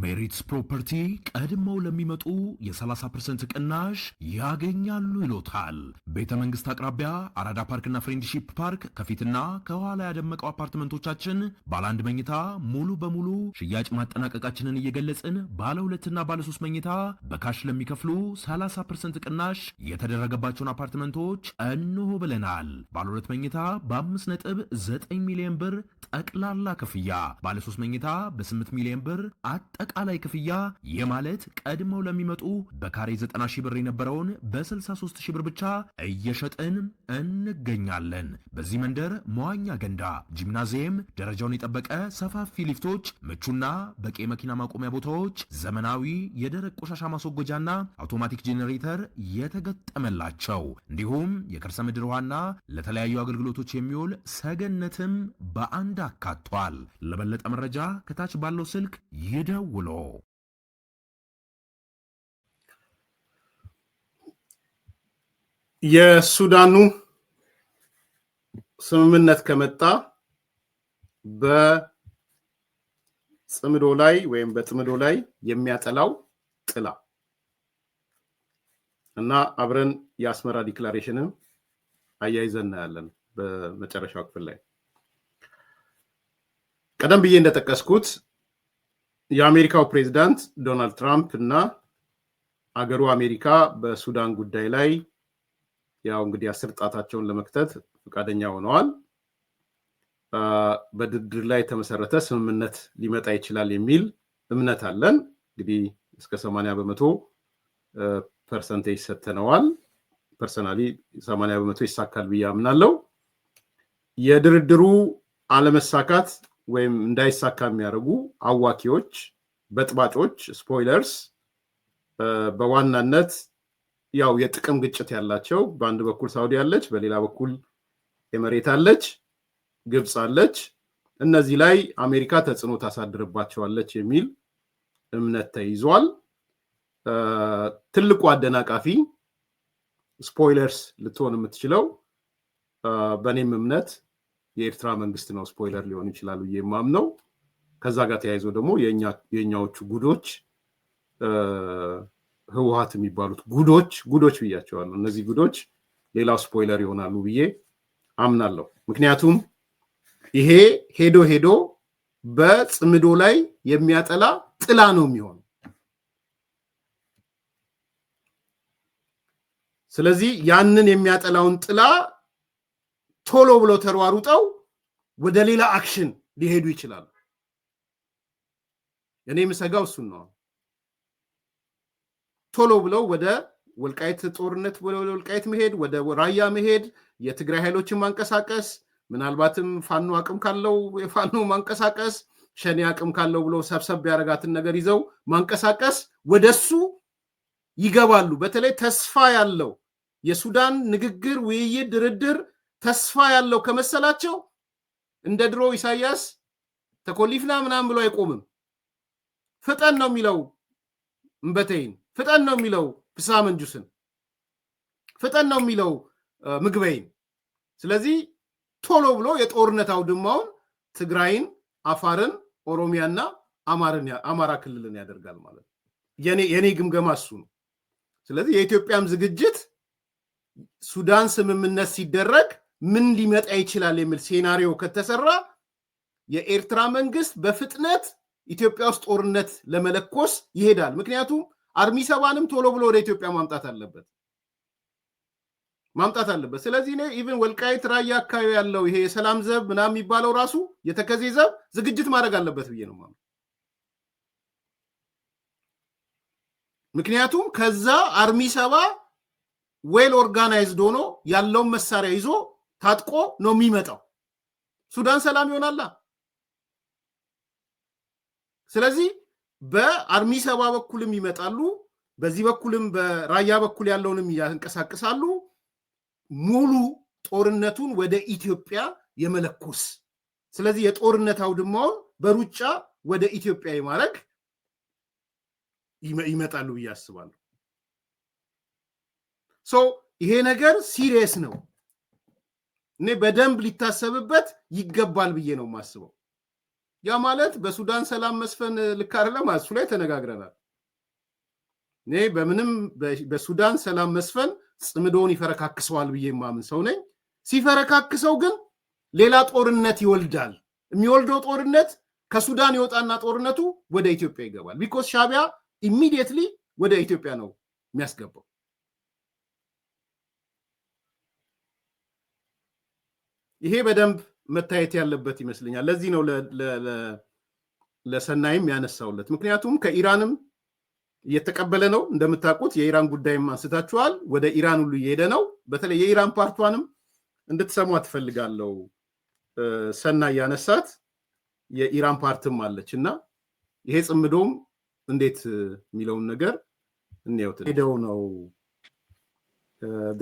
ሜሪትስ ፕሮፐርቲ ቀድመው ለሚመጡ የ30% ቅናሽ ያገኛሉ ይሎታል። ቤተ መንግስት አቅራቢያ አራዳ ፓርክና ፍሬንድሺፕ ፓርክ ከፊትና ከኋላ ያደመቀው አፓርትመንቶቻችን ባለ 1 መኝታ ሙሉ በሙሉ ሽያጭ ማጠናቀቃችንን እየገለጽን ባለ 2 እና ባለ 3 መኝታ በካሽ ለሚከፍሉ 30% ቅናሽ የተደረገባቸውን አፓርትመንቶች እንሆ ብለናል። ባለ 2 መኝታ በ5.9 ሚሊዮን ብር ጠቅላላ ክፍያ፣ ባለ 3 መኝታ በ8 ሚሊዮን ብር አጠቃላይ ክፍያ የማለት ቀድመው ለሚመጡ በካሬ 90 ሺህ ብር የነበረውን በ63 ሺህ ብር ብቻ እየሸጥን እንገኛለን። በዚህ መንደር መዋኛ ገንዳ፣ ጂምናዚየም፣ ደረጃውን የጠበቀ ሰፋፊ ሊፍቶች፣ ምቹና በቂ መኪና ማቆሚያ ቦታዎች፣ ዘመናዊ የደረቅ ቆሻሻ ማስወገጃና አውቶማቲክ ጄኔሬተር የተገጠመላቸው እንዲሁም የከርሰ ምድር ውሃና ለተለያዩ አገልግሎቶች የሚውል ሰገነትም በአንድ አካቷል። ለበለጠ መረጃ ከታች ባለው ስልክ ይደውሉ። የሱዳኑ ስምምነት ከመጣ በጽምዶ ላይ ወይም በጥምዶ ላይ የሚያጠላው ጥላ እና አብረን የአስመራ ዲክላሬሽንን አያይዘን እናያለን። በመጨረሻው ክፍል ላይ ቀደም ብዬ እንደጠቀስኩት የአሜሪካው ፕሬዝዳንት ዶናልድ ትራምፕ እና አገሩ አሜሪካ በሱዳን ጉዳይ ላይ ያው እንግዲህ 10 ጣታቸውን ለመክተት ፈቃደኛ ሆነዋል። በድርድር ላይ የተመሰረተ ስምምነት ሊመጣ ይችላል የሚል እምነት አለን። እንግዲህ እስከ 80% ፐርሰንቴጅ ሰጥተነዋል። ፐርሰናሊ 80% ይሳካል ብዬ አምናለሁ። የድርድሩ አለመሳካት ወይም እንዳይሳካ የሚያደርጉ አዋኪዎች፣ በጥባጮች፣ ስፖይለርስ በዋናነት ያው የጥቅም ግጭት ያላቸው በአንድ በኩል ሳውዲ አለች፣ በሌላ በኩል ኤምሬት አለች፣ ግብፅ አለች። እነዚህ ላይ አሜሪካ ተጽዕኖ ታሳድርባቸዋለች የሚል እምነት ተይዟል። ትልቁ አደናቃፊ ስፖይለርስ ልትሆን የምትችለው በእኔም እምነት የኤርትራ መንግስት ነው ስፖይለር ሊሆን ይችላል ብዬ የማምነው። ከዛ ጋር ተያይዞ ደግሞ የኛዎቹ ጉዶች ህወሓት የሚባሉት ጉዶች ብያቸዋለሁ። እነዚህ ጉዶች ሌላው ስፖይለር ይሆናሉ ብዬ አምናለሁ። ምክንያቱም ይሄ ሄዶ በጽምዶ ላይ የሚያጠላ ጥላ ነው የሚሆነው። ስለዚህ ያንን የሚያጠላውን ጥላ ቶሎ ብሎ ተሯሩጠው ወደ ሌላ አክሽን ሊሄዱ ይችላሉ። እኔ የምሰጋው እሱን ነው። ቶሎ ብለው ወደ ወልቃይት ጦርነት ወደ ወልቃይት መሄድ፣ ወደ ራያ መሄድ፣ የትግራይ ኃይሎችን ማንቀሳቀስ፣ ምናልባትም ፋኖ አቅም ካለው የፋኖ ማንቀሳቀስ፣ ሸኔ አቅም ካለው ብሎ ሰብሰብ ያደረጋትን ነገር ይዘው ማንቀሳቀስ፣ ወደሱ ይገባሉ። በተለይ ተስፋ ያለው የሱዳን ንግግር፣ ውይይት፣ ድርድር ተስፋ ያለው ከመሰላቸው እንደ ድሮ ኢሳያስ ተኮሊፍና ምናምን ብሎ አይቆምም። ፍጠን ነው የሚለው እምበተይን፣ ፍጠን ነው የሚለው ፍስሐ መንጁስን፣ ፍጠን ነው የሚለው ምግበይን። ስለዚህ ቶሎ ብሎ የጦርነት አውድማውን ትግራይን፣ አፋርን፣ ኦሮሚያና አማራ ክልልን ያደርጋል ማለት ነው። የኔ ግምገማ እሱ ነው። ስለዚህ የኢትዮጵያም ዝግጅት ሱዳን ስምምነት ሲደረግ ምን ሊመጣ ይችላል የሚል ሴናሪዮ ከተሰራ የኤርትራ መንግስት በፍጥነት ኢትዮጵያ ውስጥ ጦርነት ለመለኮስ ይሄዳል። ምክንያቱም አርሚ ሰባንም ቶሎ ብሎ ወደ ኢትዮጵያ ማምጣት አለበት። ስለዚህ እኔ ኢቭን ወልቃይት ራያ አካባቢ ያለው ይሄ የሰላም ዘብ ምናምን የሚባለው ራሱ የተከዜ ዘብ ዝግጅት ማድረግ አለበት ብዬ ነው ማለት። ምክንያቱም ከዛ አርሚ ሰባ ዌል ኦርጋናይዝድ ሆኖ ያለውን መሳሪያ ይዞ ታጥቆ ነው የሚመጣው። ሱዳን ሰላም ይሆናላ። ስለዚህ በአርሚ ሰባ በኩልም ይመጣሉ፣ በዚህ በኩልም በራያ በኩል ያለውንም ያንቀሳቅሳሉ። ሙሉ ጦርነቱን ወደ ኢትዮጵያ የመለኮስ ስለዚህ የጦርነት አውድማውን በሩጫ ወደ ኢትዮጵያ የማድረግ ይመጣሉ ብዬ አስባለሁ። ይሄ ነገር ሲሪየስ ነው። እኔ በደንብ ሊታሰብበት ይገባል ብዬ ነው የማስበው። ያ ማለት በሱዳን ሰላም መስፈን ልክ አይደለም እሱ ላይ ተነጋግረናል። እኔ በምንም በሱዳን ሰላም መስፈን ጽምዶን ይፈረካክሰዋል ብዬ ማምን ሰው ነኝ። ሲፈረካክሰው ግን ሌላ ጦርነት ይወልዳል። የሚወልደው ጦርነት ከሱዳን ይወጣና ጦርነቱ ወደ ኢትዮጵያ ይገባል። ቢኮዝ ሻቢያ ኢሚዲየትሊ ወደ ኢትዮጵያ ነው የሚያስገባው። ይሄ በደንብ መታየት ያለበት ይመስለኛል። ለዚህ ነው ለሰናይም ያነሳውለት። ምክንያቱም ከኢራንም እየተቀበለ ነው እንደምታውቁት። የኢራን ጉዳይም አንስታችኋል። ወደ ኢራን ሁሉ እየሄደ ነው። በተለይ የኢራን ፓርቷንም እንድትሰሙ ትፈልጋለሁ። ሰናይ ያነሳት የኢራን ፓርትም አለች እና ይሄ ጽምዶም እንዴት የሚለውን ነገር እንየውት። ሄደው ነው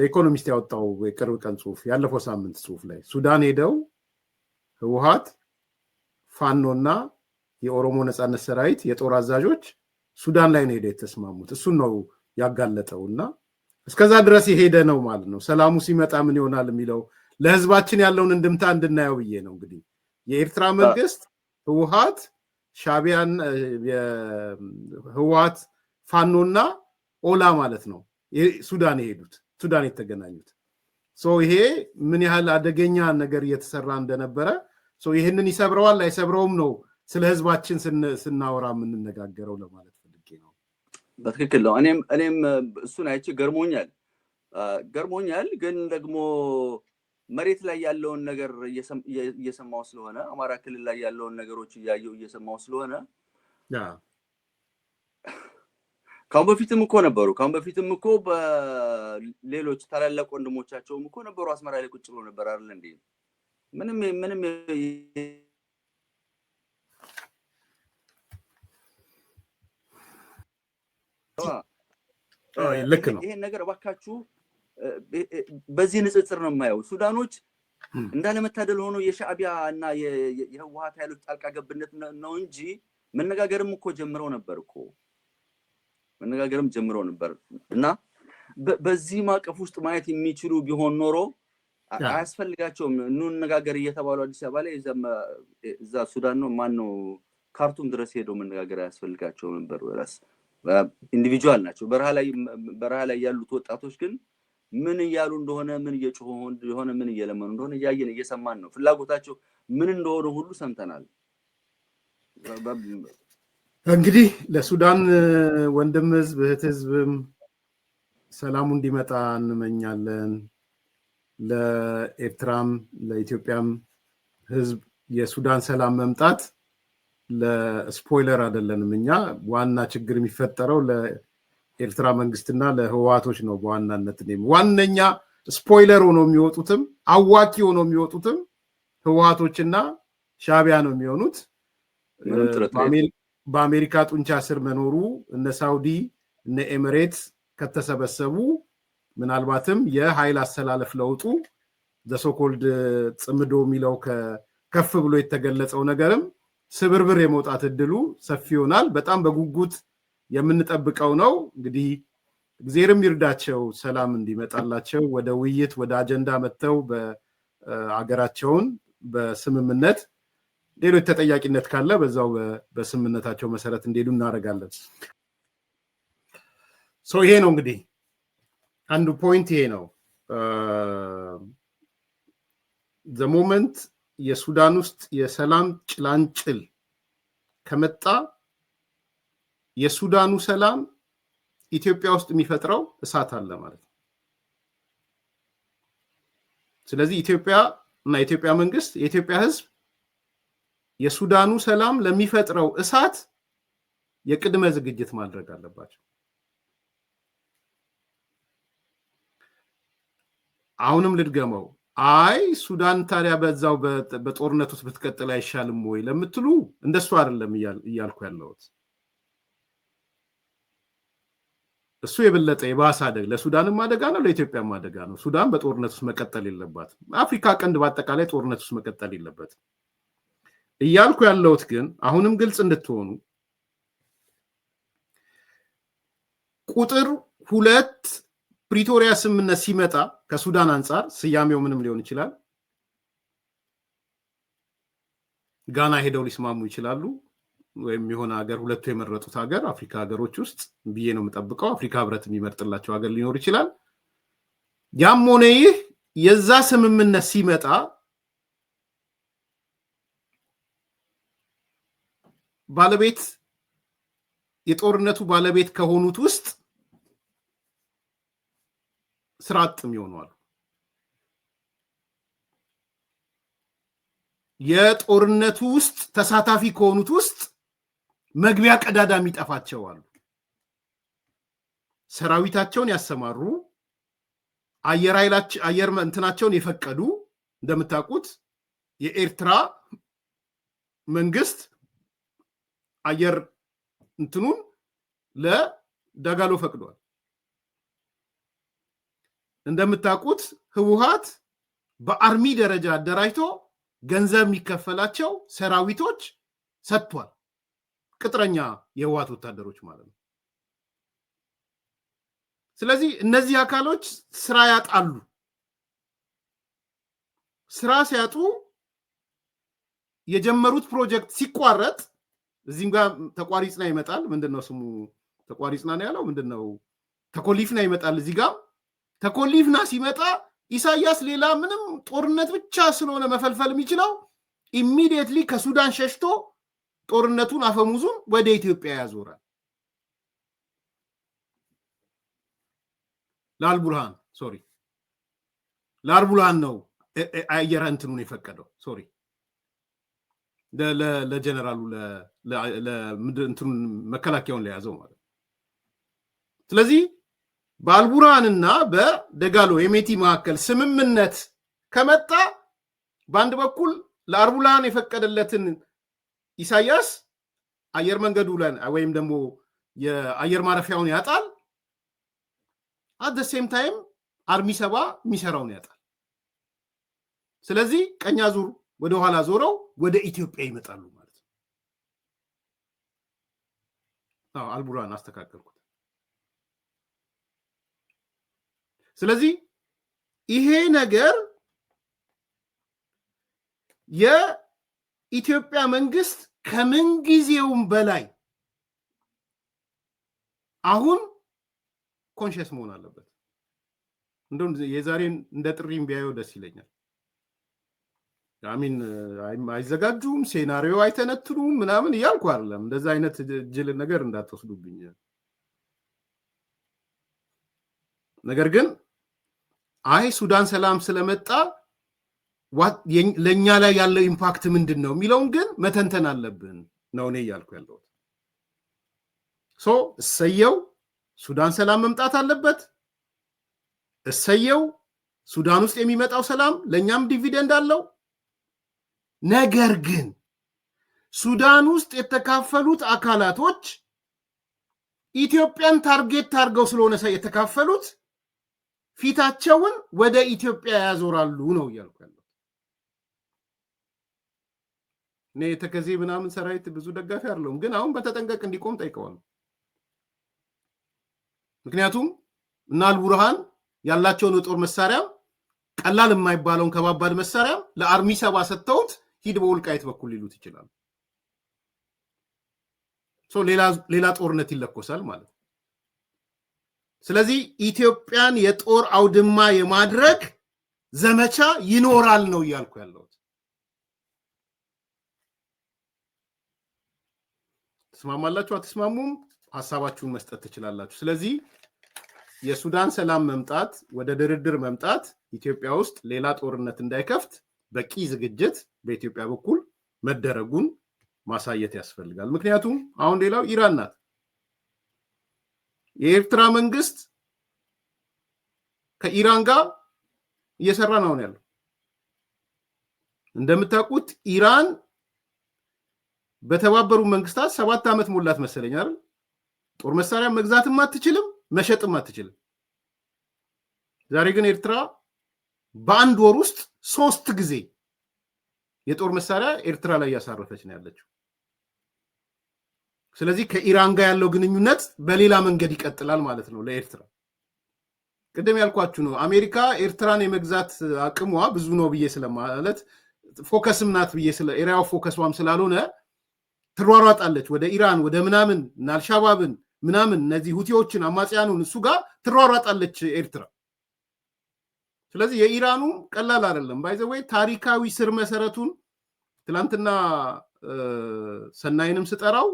ኢኮኖሚስት ያወጣው የቅርብ ቀን ጽሁፍ፣ ያለፈው ሳምንት ጽሁፍ ላይ ሱዳን ሄደው ህወሓት፣ ፋኖና የኦሮሞ ነጻነት ሰራዊት የጦር አዛዦች ሱዳን ላይ ነው ሄደ የተስማሙት። እሱን ነው ያጋለጠው እና እስከዛ ድረስ የሄደ ነው ማለት ነው። ሰላሙ ሲመጣ ምን ይሆናል የሚለው ለህዝባችን ያለውን እንድምታ እንድናየው ብዬ ነው። እንግዲህ የኤርትራ መንግስት ህወሓት፣ ሻቢያን፣ ህወሓት፣ ፋኖና ኦላ ማለት ነው ሱዳን የሄዱት፣ ሱዳን የተገናኙት። ይሄ ምን ያህል አደገኛ ነገር እየተሰራ እንደነበረ ይህንን ይሰብረዋል አይሰብረውም ነው ስለ ህዝባችን ስናወራ የምንነጋገረው ለማለት ፈልጌ ነው። በትክክል ነው። እኔም እሱን አይቼ ገርሞኛል። ግን ደግሞ መሬት ላይ ያለውን ነገር እየሰማው ስለሆነ አማራ ክልል ላይ ያለውን ነገሮች እየሰማው ስለሆነ ካሁን በፊትም እኮ በሌሎች ታላላቅ ወንድሞቻቸውም እኮ ነበሩ አስመራ ላይ ቁጭ ብሎ ነበር አይደል እንዴ? ምንም ልክ ነው። ይሄን ነገር እባካችሁ በዚህ ንጽጽር ነው የማየው። ሱዳኖች እንዳለመታደል ሆኖ የሻዕቢያ እና የህወሓት ኃይሎች ጣልቃ ገብነት ነው እንጂ መነጋገርም ጀምረው ነበር እና በዚህ ማቀፍ ውስጥ ማየት የሚችሉ ቢሆን ኖሮ አያስፈልጋቸውም። እንነጋገር እየተባሉ አዲስ አበባ ላይ እዛ ሱዳን ነው ማነው ካርቱም ድረስ ሄደው መነጋገር አያስፈልጋቸውም ነበር። ኢንዲቪጁዋል ናቸው። በረሃ ላይ ያሉት ወጣቶች ግን ምን እያሉ እንደሆነ፣ ምን እየጮሁ እንደሆነ፣ ምን እየለመኑ እንደሆነ እያየን እየሰማን ነው። ፍላጎታቸው ምን እንደሆነ ሁሉ ሰምተናል። እንግዲህ ለሱዳን ወንድም ህዝብ እህት ህዝብም ሰላሙ እንዲመጣ እንመኛለን። ለኤርትራም ለኢትዮጵያም ህዝብ የሱዳን ሰላም መምጣት ለስፖይለር አይደለንም። እኛ ዋና ችግር የሚፈጠረው ለኤርትራ መንግስትና ለህወሓቶች ነው። በዋናነት ዋነኛ ስፖይለር ሆኖ የሚወጡትም አዋኪ ሆኖ የሚወጡትም ህወሓቶችና ሻቢያ ነው የሚሆኑት። በአሜሪካ ጡንቻ ስር መኖሩ እነ ሳውዲ እነ ኤሚሬት ከተሰበሰቡ ምናልባትም የኃይል አሰላለፍ ለውጡ ዘሶኮልድ ጽምዶ የሚለው ከፍ ብሎ የተገለጸው ነገርም ስብርብር የመውጣት እድሉ ሰፊ ይሆናል። በጣም በጉጉት የምንጠብቀው ነው። እንግዲህ እግዚአብሔርም ይርዳቸው፣ ሰላም እንዲመጣላቸው፣ ወደ ውይይት ወደ አጀንዳ መጥተው በአገራቸውን በስምምነት ሌሎች ተጠያቂነት ካለ በዛው በስምምነታቸው መሰረት እንዲሄዱ እናደርጋለን። ይሄ ነው እንግዲህ አንዱ ፖይንት ይሄ ነው። ዘሞመንት የሱዳን ውስጥ የሰላም ጭላንጭል ከመጣ የሱዳኑ ሰላም ኢትዮጵያ ውስጥ የሚፈጥረው እሳት አለ ማለት ነው። ስለዚህ ኢትዮጵያ እና የኢትዮጵያ መንግስት የኢትዮጵያ ህዝብ የሱዳኑ ሰላም ለሚፈጥረው እሳት የቅድመ ዝግጅት ማድረግ አለባቸው። አሁንም ልድገመው፣ አይ ሱዳን ታዲያ በዛው በጦርነት ውስጥ ብትቀጥል አይሻልም ወይ ለምትሉ እንደሱ አይደለም እያልኩ ያለሁት። እሱ የበለጠ የባሰ አደጋ ለሱዳንም አደጋ ነው፣ ለኢትዮጵያም አደጋ ነው። ሱዳን በጦርነት ውስጥ መቀጠል የለባትም። አፍሪካ ቀንድ በአጠቃላይ ጦርነት ውስጥ መቀጠል የለበትም እያልኩ ያለሁት ግን አሁንም ግልጽ እንድትሆኑ ቁጥር 2 ፕሪቶሪያ ስምምነት ሲመጣ ከሱዳን አንጻር ስያሜው ምንም ሊሆን ይችላል፣ ጋና ሄደው ሊስማሙ ይችላሉ ወይም የሆነ ሀገር ሁለቱ የመረጡት ሀገር አፍሪካ ሀገሮች ውስጥ ብዬ ነው የምጠብቀው አፍሪካ ህብረት የሚመርጥላቸው ሀገር ሊኖር ይችላል ያም ሆነ ይህ የዛ ስምምነት ሲመጣ ባለቤት የጦርነቱ ባለቤት ከሆኑት ውስጥ ስራጥም ይሆናሉ የጦርነቱ ውስጥ ተሳታፊ ከሆኑት ውስጥ መግቢያ ቀዳዳ የሚጠፋቸው አሉ ሰራዊታቸውን ያሰማሩ አየር እንትናቸውን የፈቀዱ እንደምታውቁት የኤርትራ መንግስት አየር እንትኑን ለዳጋሎ ፈቅዷል እንደምታውቁት ህወሓት በአርሚ ደረጃ አደራጅቶ ገንዘብ የሚከፈላቸው ሰራዊቶች ሰጥቷል ቅጥረኛ የህወሓት ወታደሮች ማለት ነው ስለዚህ እነዚህ አካሎች ስራ ያጣሉ ስራ ሲያጡ የጀመሩት ፕሮጀክት ሲቋረጥ እዚህም ጋር ተቋሪጽና ይመጣል ምንድነው ስሙ ተቋሪጽና ነው ያለው ምንድነው ተኮሊፍና ይመጣል እዚህ ጋር ተኮሊፍና ሲመጣ ኢሳያስ ሌላ ምንም ጦርነት ብቻ ስለሆነ መፈልፈል የሚችለው ኢሚዲየትሊ ከሱዳን ሸሽቶ ጦርነቱን አፈሙዙን ወደ ኢትዮጵያ ያዞራል ላልቡርሃን ነው አየር እንትኑን የፈቀደው ሶሪ ለጀነራሉ ለምንድን መከላከያውን ለያዘው ማለት ስለዚህ በአልቡርሃንና በደጋሎ የሜቲ መካከል ስምምነት ከመጣ በአንድ በኩል ለአልቡርሃን የፈቀደለትን ኢሳያስ አየር መንገዱ ወይም ደግሞ የአየር ማረፊያውን ያጣል at the same time አርሚ 7 የሚሰራውን ያጣል ስለዚህ ቀኛ ዙር ወደ ኋላ ዞረው ወደ ኢትዮጵያ ይመጣሉ ማለት ነው አልቡርሃን አስተካከልኩት ስለዚህ ይሄ ነገር የኢትዮጵያ መንግስት ከምን ጊዜውም በላይ አሁን ኮንሺየስ መሆን አለበት እንደውም የዛሬን እንደ ጥሪም ቢያየው ደስ ይለኛል አሚን አይዘጋጁም ሴናሪዮ አይተነትኑም ምናምን ይያልኩ አይደለም እንደዛ አይነት ጅል ነገር እንዳትወስዱብኝ ነገር ግን አይ ሱዳን ሰላም ስለመጣ ለኛ ላይ ያለው ኢምፓክት ምንድነው የሚለውን ግን መተንተን አለብን ነው እኔ ያልኩ ያለው እሰየው ሱዳን ሰላም መምጣት አለበት እሰየው ሱዳን ውስጥ የሚመጣው ሰላም ለኛም ዲቪደንድ አለው ነገር ግን ሱዳን ውስጥ የተካፈሉት አካላቶች ኢትዮጵያን ታርጌት ታርገው ስለሆነ የተካፈሉት ፊታቸውን ወደ ኢትዮጵያ ያዞራሉ ነው ያልኩ ያለው እኔ ተከዜ ምናምን ሰራዊት ብዙ ደጋፊ አይደለም ግን አሁን በተጠንቀቅ እንዲቆም ጠይቀዋል ምክንያቱም እና አልቡርሃን ያላቸውን የጦር መሳሪያ ቀላል የማይባለውን ከባባድ መሳሪያ ለአርሚ 7 ሰጥተውት ሂድ በወልቃይት በኩል ሊሉት ይችላል ሌላ ጦርነት ይለኮሳል ማለት ስለዚህ ኢትዮጵያን የጦር አውድማ የማድረግ ዘመቻ ይኖራል ነው ያልኩ ያለው ተስማማላችሁ አትስማሙም ሐሳባችሁን መስጠት ትችላላችሁ ስለዚህ የሱዳን ሰላም መምጣት ወደ ድርድር መምጣት ኢትዮጵያ ውስጥ ሌላ ጦርነት እንዳይከፍት በቂ ዝግጅት በኢትዮጵያ በኩል መደረጉን ማሳየት ያስፈልጋል ምክንያቱም አሁን ሌላው ኢራን ናት የኤርትራ መንግስት ከኢራን ጋር እየሰራ ነው ያለው እንደምታውቁት ኢራን በተባበሩ መንግስታት 7 ዓመት ሞላት መሰለኝ አይደል ጦር መሳሪያ መግዛትም አትችልም መሸጥም አትችልም ዛሬ ግን ኤርትራ በአንድ ወር ውስጥ 3 ጊዜ የጦር መሳሪያ ኤርትራ ላይ ያሳረፈች ነው ያለችው ስለዚህ ከኢራን ጋር ያለው ግንኙነት በሌላ መንገድ ይቀጥላል ማለት ነው ለኤርትራ ቅድም ያልኳችሁ ነው አሜሪካ ኤርትራን የመግዛት አቅሟ ብዙ ነው ብዬ ስለማለት ፎከስም ናት ብዬ ስለ ኤሪያው ፎከስዋም ስላልሆነ ትሯሯጣለች ወደ ኢራን ወደ ምናምን እና አልሻባብን ምናምን እነዚህ ሁቲዎችን አማጽያኑን እሱ ጋር ትሯሯጣለች ኤርትራ። ስለዚህ የኢራኑ ቀላል አይደለም። ባይ ዘ ወይ ታሪካዊ ስር መሰረቱን ትላንትና ሰናይንም ስጠራው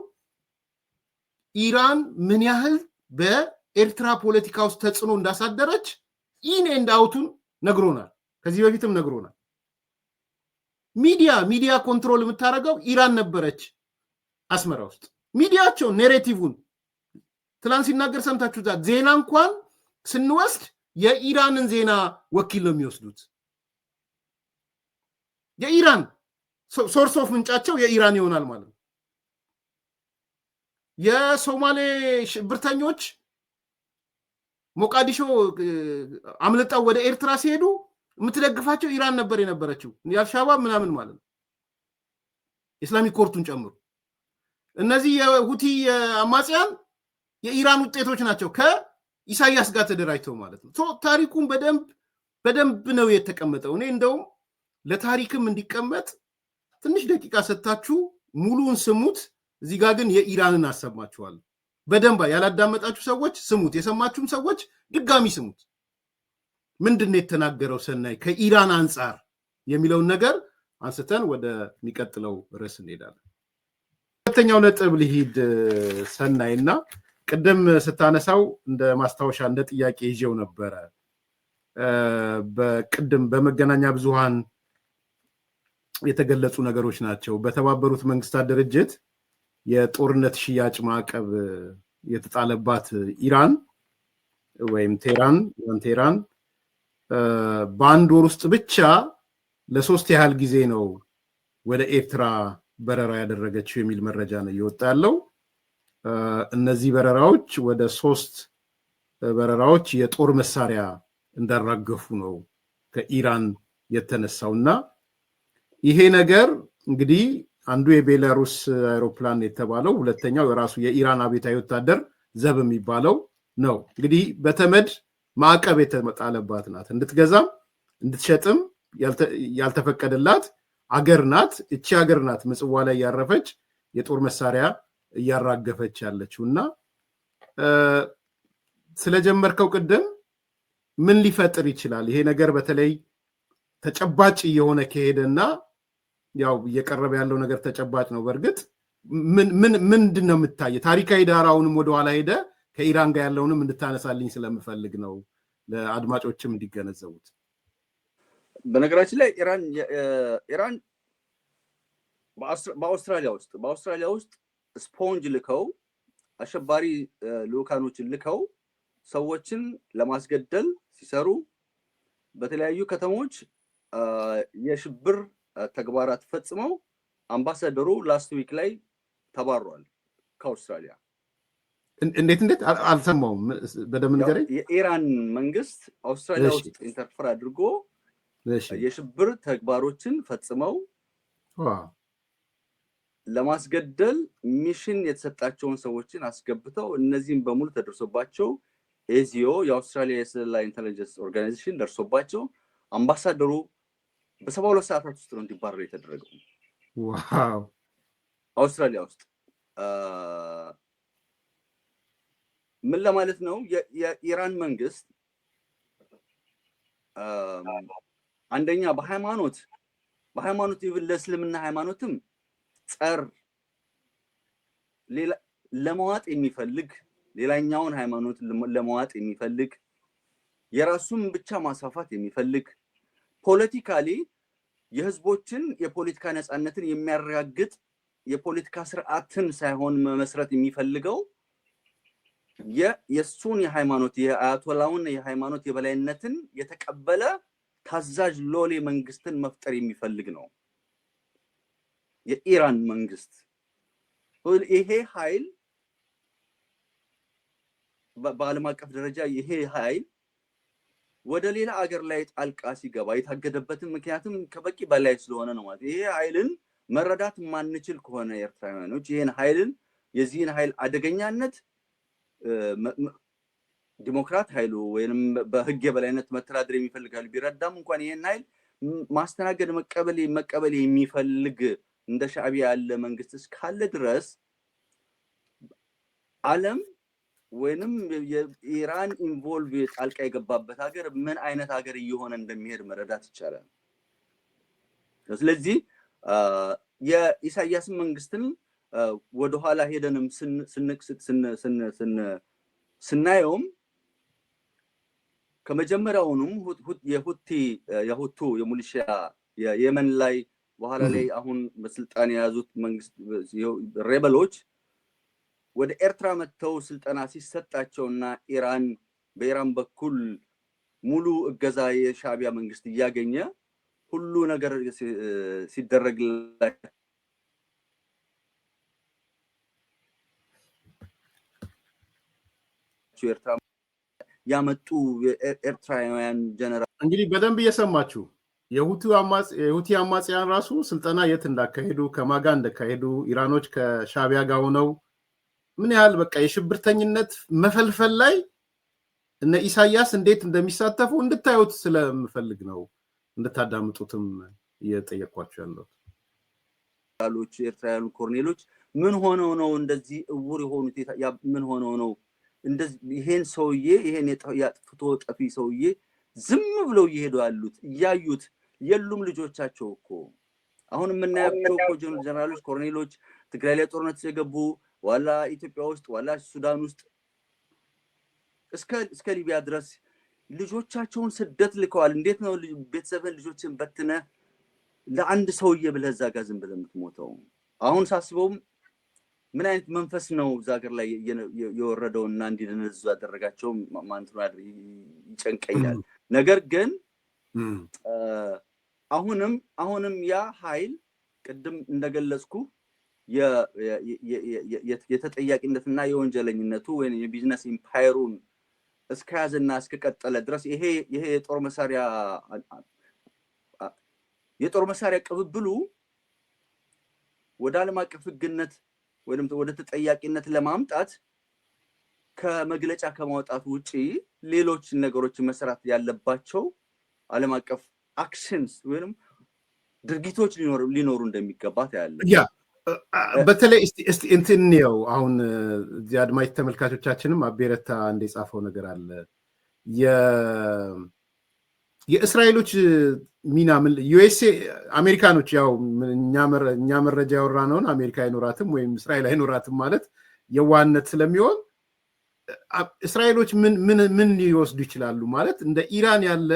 ኢራን ምን ያህል በኤርትራ ፖለቲካ ውስጥ ተጽዕኖ እንዳሳደረች ኢን ኤንድ አውቱን ነግሮናል። ከዚህ በፊትም ነግሮናል። ሚዲያ ኮንትሮል የምታደርገው ኢራን ነበረች አስመራ ውስጥ። ሚዲያቸው ኔሬቲቭን ትላንት ሲናገር ሰምታችሁታል። ዜና እንኳን ስንወስድ የኢራንን ዜና ወኪል ነው የሚወስዱት። የኢራን ሶርስ ኦፍ ምንጫቸው የኢራን ይሆናል ማለት ነው። የሶማሌ ሽብርተኞች ሞቃዲሾ አምልጠው ወደ ኤርትራ ሲሄዱ የምትደግፋቸው ኢራን ነበር የነበረችው፣ የአልሻባብ ምናምን ማለት ነው፣ ኢስላሚክ ኮርቱን ጨምሮ። እነዚህ የሁቲ አማጽያን የኢራን ውጤቶች ናቸው ከኢሳያስ ጋር ተደራጅተው ማለት ነው። ታሪኩን በደንብ ነው የተቀመጠው። እኔ እንደውም ለታሪክም እንዲቀመጥ ትንሽ ደቂቃ ሰጥታችሁ ሙሉን ስሙት። እዚህ ጋር ግን የኢራንን አሰማችኋለሁ። በደንብ ያላዳመጣችሁ ሰዎች ስሙት፣ የሰማችሁም ሰዎች ድጋሚ ስሙት። ምንድን ነው የተናገረው ሰናይ ከኢራን አንጻር የሚለውን ነገር አንስተን ወደሚቀጥለው ርዕስ እንሄዳለን። ሁለተኛው ነጥብ ልሂድ ሰናይና ቅድም ስታነሳው እንደ ማስታወሻ እንደ ጥያቄ ይዤው ነበረ። በቅድም በመገናኛ ብዙሃን የተገለጹ ነገሮች ናቸው። በተባበሩት መንግስታት ድርጅት የጦርነት ሽያጭ ማዕቀብ የተጣለባት ኢራን ወይም ቴህራን በአንድ ወር ውስጥ ብቻ ለሶስት ያህል ጊዜ ነው ወደ ኤርትራ በረራ ያደረገችው የሚል መረጃ ነው እየወጣ ያለው። እነዚህ በረራዎች ወደ 3 በረራዎች የጦር መሳሪያ እንዳራገፉ ነው ከኢራን የተነሳውና ይሄ ነገር እንግዲህ አንዱ የቤላሩስ አይሮፕላን የተባለው፣ ሁለተኛው የራሱ የኢራን አብዮታዊ ወታደር ዘብ የሚባለው ነው። እንግዲህ በተመድ ማዕቀብ የተጣለባት ናት። እንድትገዛም እንድትሸጥም ያልተፈቀደላት አገር ናት። እቺ ሀገር ናት ምጽዋ ላይ ያረፈች የጦር መሳሪያ እያራገፈች ያለችው እና ስለጀመርከው ቅድም ምን ሊፈጥር ይችላል ይሄ ነገር በተለይ ተጨባጭ እየሆነ ከሄደና ያው እየቀረበ ያለው ነገር ተጨባጭ ነው። በእርግጥ ምንድን ነው የምታየው? ታሪካዊ ዳራውንም ወደኋላ ሄደ ከኢራን ጋር ያለውንም እንድታነሳልኝ ስለምፈልግ ነው ለአድማጮችም እንዲገነዘቡት። በነገራችን ላይ ኢራን በአውስትራሊያ ውስጥ ስፖንጅ ልከው አሸባሪ ልኡካኖችን ልከው ሰዎችን ለማስገደል ሲሰሩ በተለያዩ ከተሞች የሽብር ተግባራት ፈጽመው አምባሳደሩ ላስት ዊክ ላይ ተባሯል ከአውስትራሊያ። እንዴት አልሰማውም፣ በደም ንገረኝ። የኢራን መንግስት አውስትራሊያ ውስጥ ኢንተርፌር አድርጎ የሽብር ተግባሮችን ፈጽመው ለማስገደል ሚሽን የተሰጣቸውን ሰዎችን አስገብተው እነዚህም በሙሉ ተደርሶባቸው ኤዚዮ የአውስትራሊያ የስለላ ኢንተለጀንስ ኦርጋናይዜሽን ደርሶባቸው አምባሳደሩ በ72 ሰዓታት ውስጥ ነው እንዲባረሩ የተደረገው። ዋው! አውስትራሊያ ውስጥ ምን ለማለት ነው? የኢራን መንግስት አንደኛ በሃይማኖት ይብል ለእስልምና ሃይማኖትም ጸር ለመዋጥ የሚፈልግ ሌላኛውን ሃይማኖት ለመዋጥ የሚፈልግ የራሱን ብቻ ማስፋፋት የሚፈልግ ፖለቲካሊ የህዝቦችን የፖለቲካ ነፃነትን የሚያረጋግጥ የፖለቲካ ስርዓትን ሳይሆን መመስረት የሚፈልገው የሱን የሃይማኖት የአያቶላውን የሃይማኖት የበላይነትን የተቀበለ ታዛዥ ሎሌ መንግስትን መፍጠር የሚፈልግ ነው የኢራን መንግስት። ይሄ ኃይል በዓለም አቀፍ ደረጃ ይሄ ኃይል ወደ ሌላ አገር ላይ ጣልቃ ሲገባ የታገደበትን ምክንያቱም ከበቂ በላይ ስለሆነ ነው ማለት። ይሄ ኃይልን መረዳት ማንችል ከሆነ ኤርትራውያኖች ይሄን ኃይልን የዚህን ኃይል አደገኛነት ዲሞክራት ኃይሉ ወይንም በህግ የበላይነት መተዳደር የሚፈልጋሉ ቢረዳም እንኳን ይሄን ኃይል ማስተናገድ መቀበል የሚፈልግ እንደ ሻዕቢያ ያለ መንግስት እስካለ ድረስ ዓለም ወይንም የኢራን ኢንቮልቭ ጣልቃ የገባበት ሀገር ምን አይነት ሀገር እየሆነ እንደሚሄድ መረዳት ይቻላል። ስለዚህ የኢሳያስ መንግስትን ወደ ኋላ ሄደንም ስናየውም ከመጀመሪያውንም የሁቱ የሚሊሺያ የየመን ላይ በኋላ ላይ አሁን በስልጣን የያዙት መንግስት ሬበሎች ወደ ኤርትራ መጥተው ስልጣና ሲሰጣቸውና በኢራን በኩል ሙሉ እገዛ የሻዕቢያ መንግስት እያገኘ ሁሉ ነገር ሲደረግላቸው ኤርትራ ያመጡ ኤርትራውያን ጀነራል እንግዲህ በደንብ እየሰማችሁ የሁቲ አማጽያን ራሱ ስልጠና የት እንዳካሄዱ ከማጋ እንደካሄዱ ኢራኖች ከሻዕቢያ ጋር ሆነው ምን ያህል በቃ የሽብርተኝነት መፈልፈል ላይ እነ ኢሳያስ እንዴት እንደሚሳተፉ እንድታዩት ስለምፈልግ ነው እንድታዳምጡትም እየጠየኳቸው ያለሁት። ኤርትራውያን ኮርኔሎች ምን ሆነው ነው እንደዚህ እውር የሆኑት? ምን ሆነው ነው እንደዚህ ይሄን ሰውዬ ይሄን ያጥፍቶ ጠፊ ሰውዬ ዝም ብለው እየሄዱ ያሉት? እያዩት የሉም ልጆቻቸው እኮ አሁን የምናያቸው እኮ ጀነራሎች ኮርኔሎች ትግራይ ላይ ጦርነት የገቡ ዋላ ኢትዮጵያ ውስጥ ዋላ ሱዳን ውስጥ እስከ ሊቢያ ድረስ ልጆቻቸውን ስደት ልከዋል። እንዴት ነው ቤተሰብን ልጆችን በትነ ለአንድ ሰውዬ ብለህ እዛ ጋር ዝም ብለህ የምትሞተው? አሁን ሳስበውም ምን አይነት መንፈስ ነው እዛ ሀገር ላይ የወረደውና እንዲደነዙ ያደረጋቸው ማለት ነው ይጨንቀኛል። ነገር ግን አሁንም ያ ኃይል ቅድም እንደገለጽኩ የተጠያቂነትና የወንጀለኝነቱ ወይ የቢዝነስ ኢምፓየሩን እስከያዘና እስከቀጠለ ድረስ ይሄ የጦር መሳሪያ ቅብብሉ ወደ ዓለም አቀፍ ሕግነት ወይም ወደ ተጠያቂነት ለማምጣት ከመግለጫ ከማውጣት ውጪ ሌሎች ነገሮች መስራት ያለባቸው ዓለም አቀፍ አክሽንስ ወይም ድርጊቶች ሊኖሩ እንደሚገባት ያለ በተለይ እስቲ እንትንየው አሁን አድማጭ ተመልካቾቻችንም አቤረታ እንደጻፈው ነገር አለ። የእስራኤሎች ሚና ምን ዩኤስኤ አሜሪካኖች ያው እኛ መረጃ ያወራነውን አሜሪካ አይኖራትም ወይም እስራኤል አይኖራትም ማለት የዋህነት ስለሚሆን እስራኤሎች ምን ሊወስዱ ይችላሉ ማለት እንደ ኢራን ያለ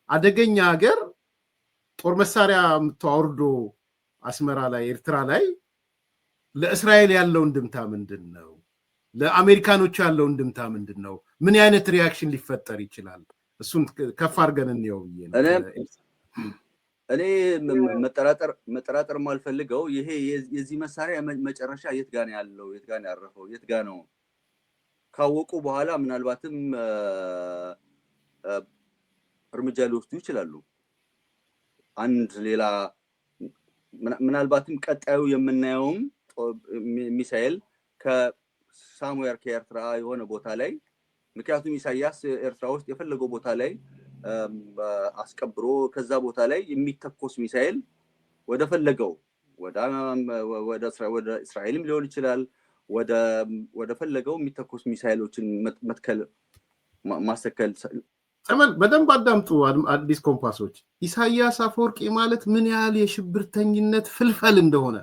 አደገኛ ሀገር ጦር መሳሪያ ተዋርዶ አስመራ ላይ ኤርትራ ላይ ለእስራኤል ያለው እንድምታ ምንድነው? ለአሜሪካኖች ያለው እንድምታ ምንድነው? ምን አይነት ሪአክሽን ሊፈጠር ይችላል? እሱን ከፍ አድርገን እንየው ብዬ ነው። እኔ መጠራጠር ማልፈልገው ይሄ የዚህ መሳሪያ መጨረሻ የት ጋር ያለው የት ጋር ያረፈው የት ጋር ነው ካወቁ በኋላ ምናልባትም እርምጃ ሊወስዱ ይችላሉ። አንድ ሌላ ምናልባትም ቀጣዩ የምናየውም ሚሳኤል ከሳሙኤር ከኤርትራ የሆነ ቦታ ላይ ምክንያቱም ኢሳያስ ኤርትራ ውስጥ የፈለገው ቦታ ላይ አስቀብሮ ከዛ ቦታ ላይ የሚተኮስ ሚሳኤል ወደ ፈለገው ወደ እስራኤልም ሊሆን ይችላል ወደ ፈለገው የሚተኮስ ሚሳኤሎችን መትከል ማስተከል በደንብ አዳምጡ አዲስ ኮምፓሶች። ኢሳያስ አፈወርቂ ማለት ምን ያህል የሽብርተኝነት ፍልፈል እንደሆነ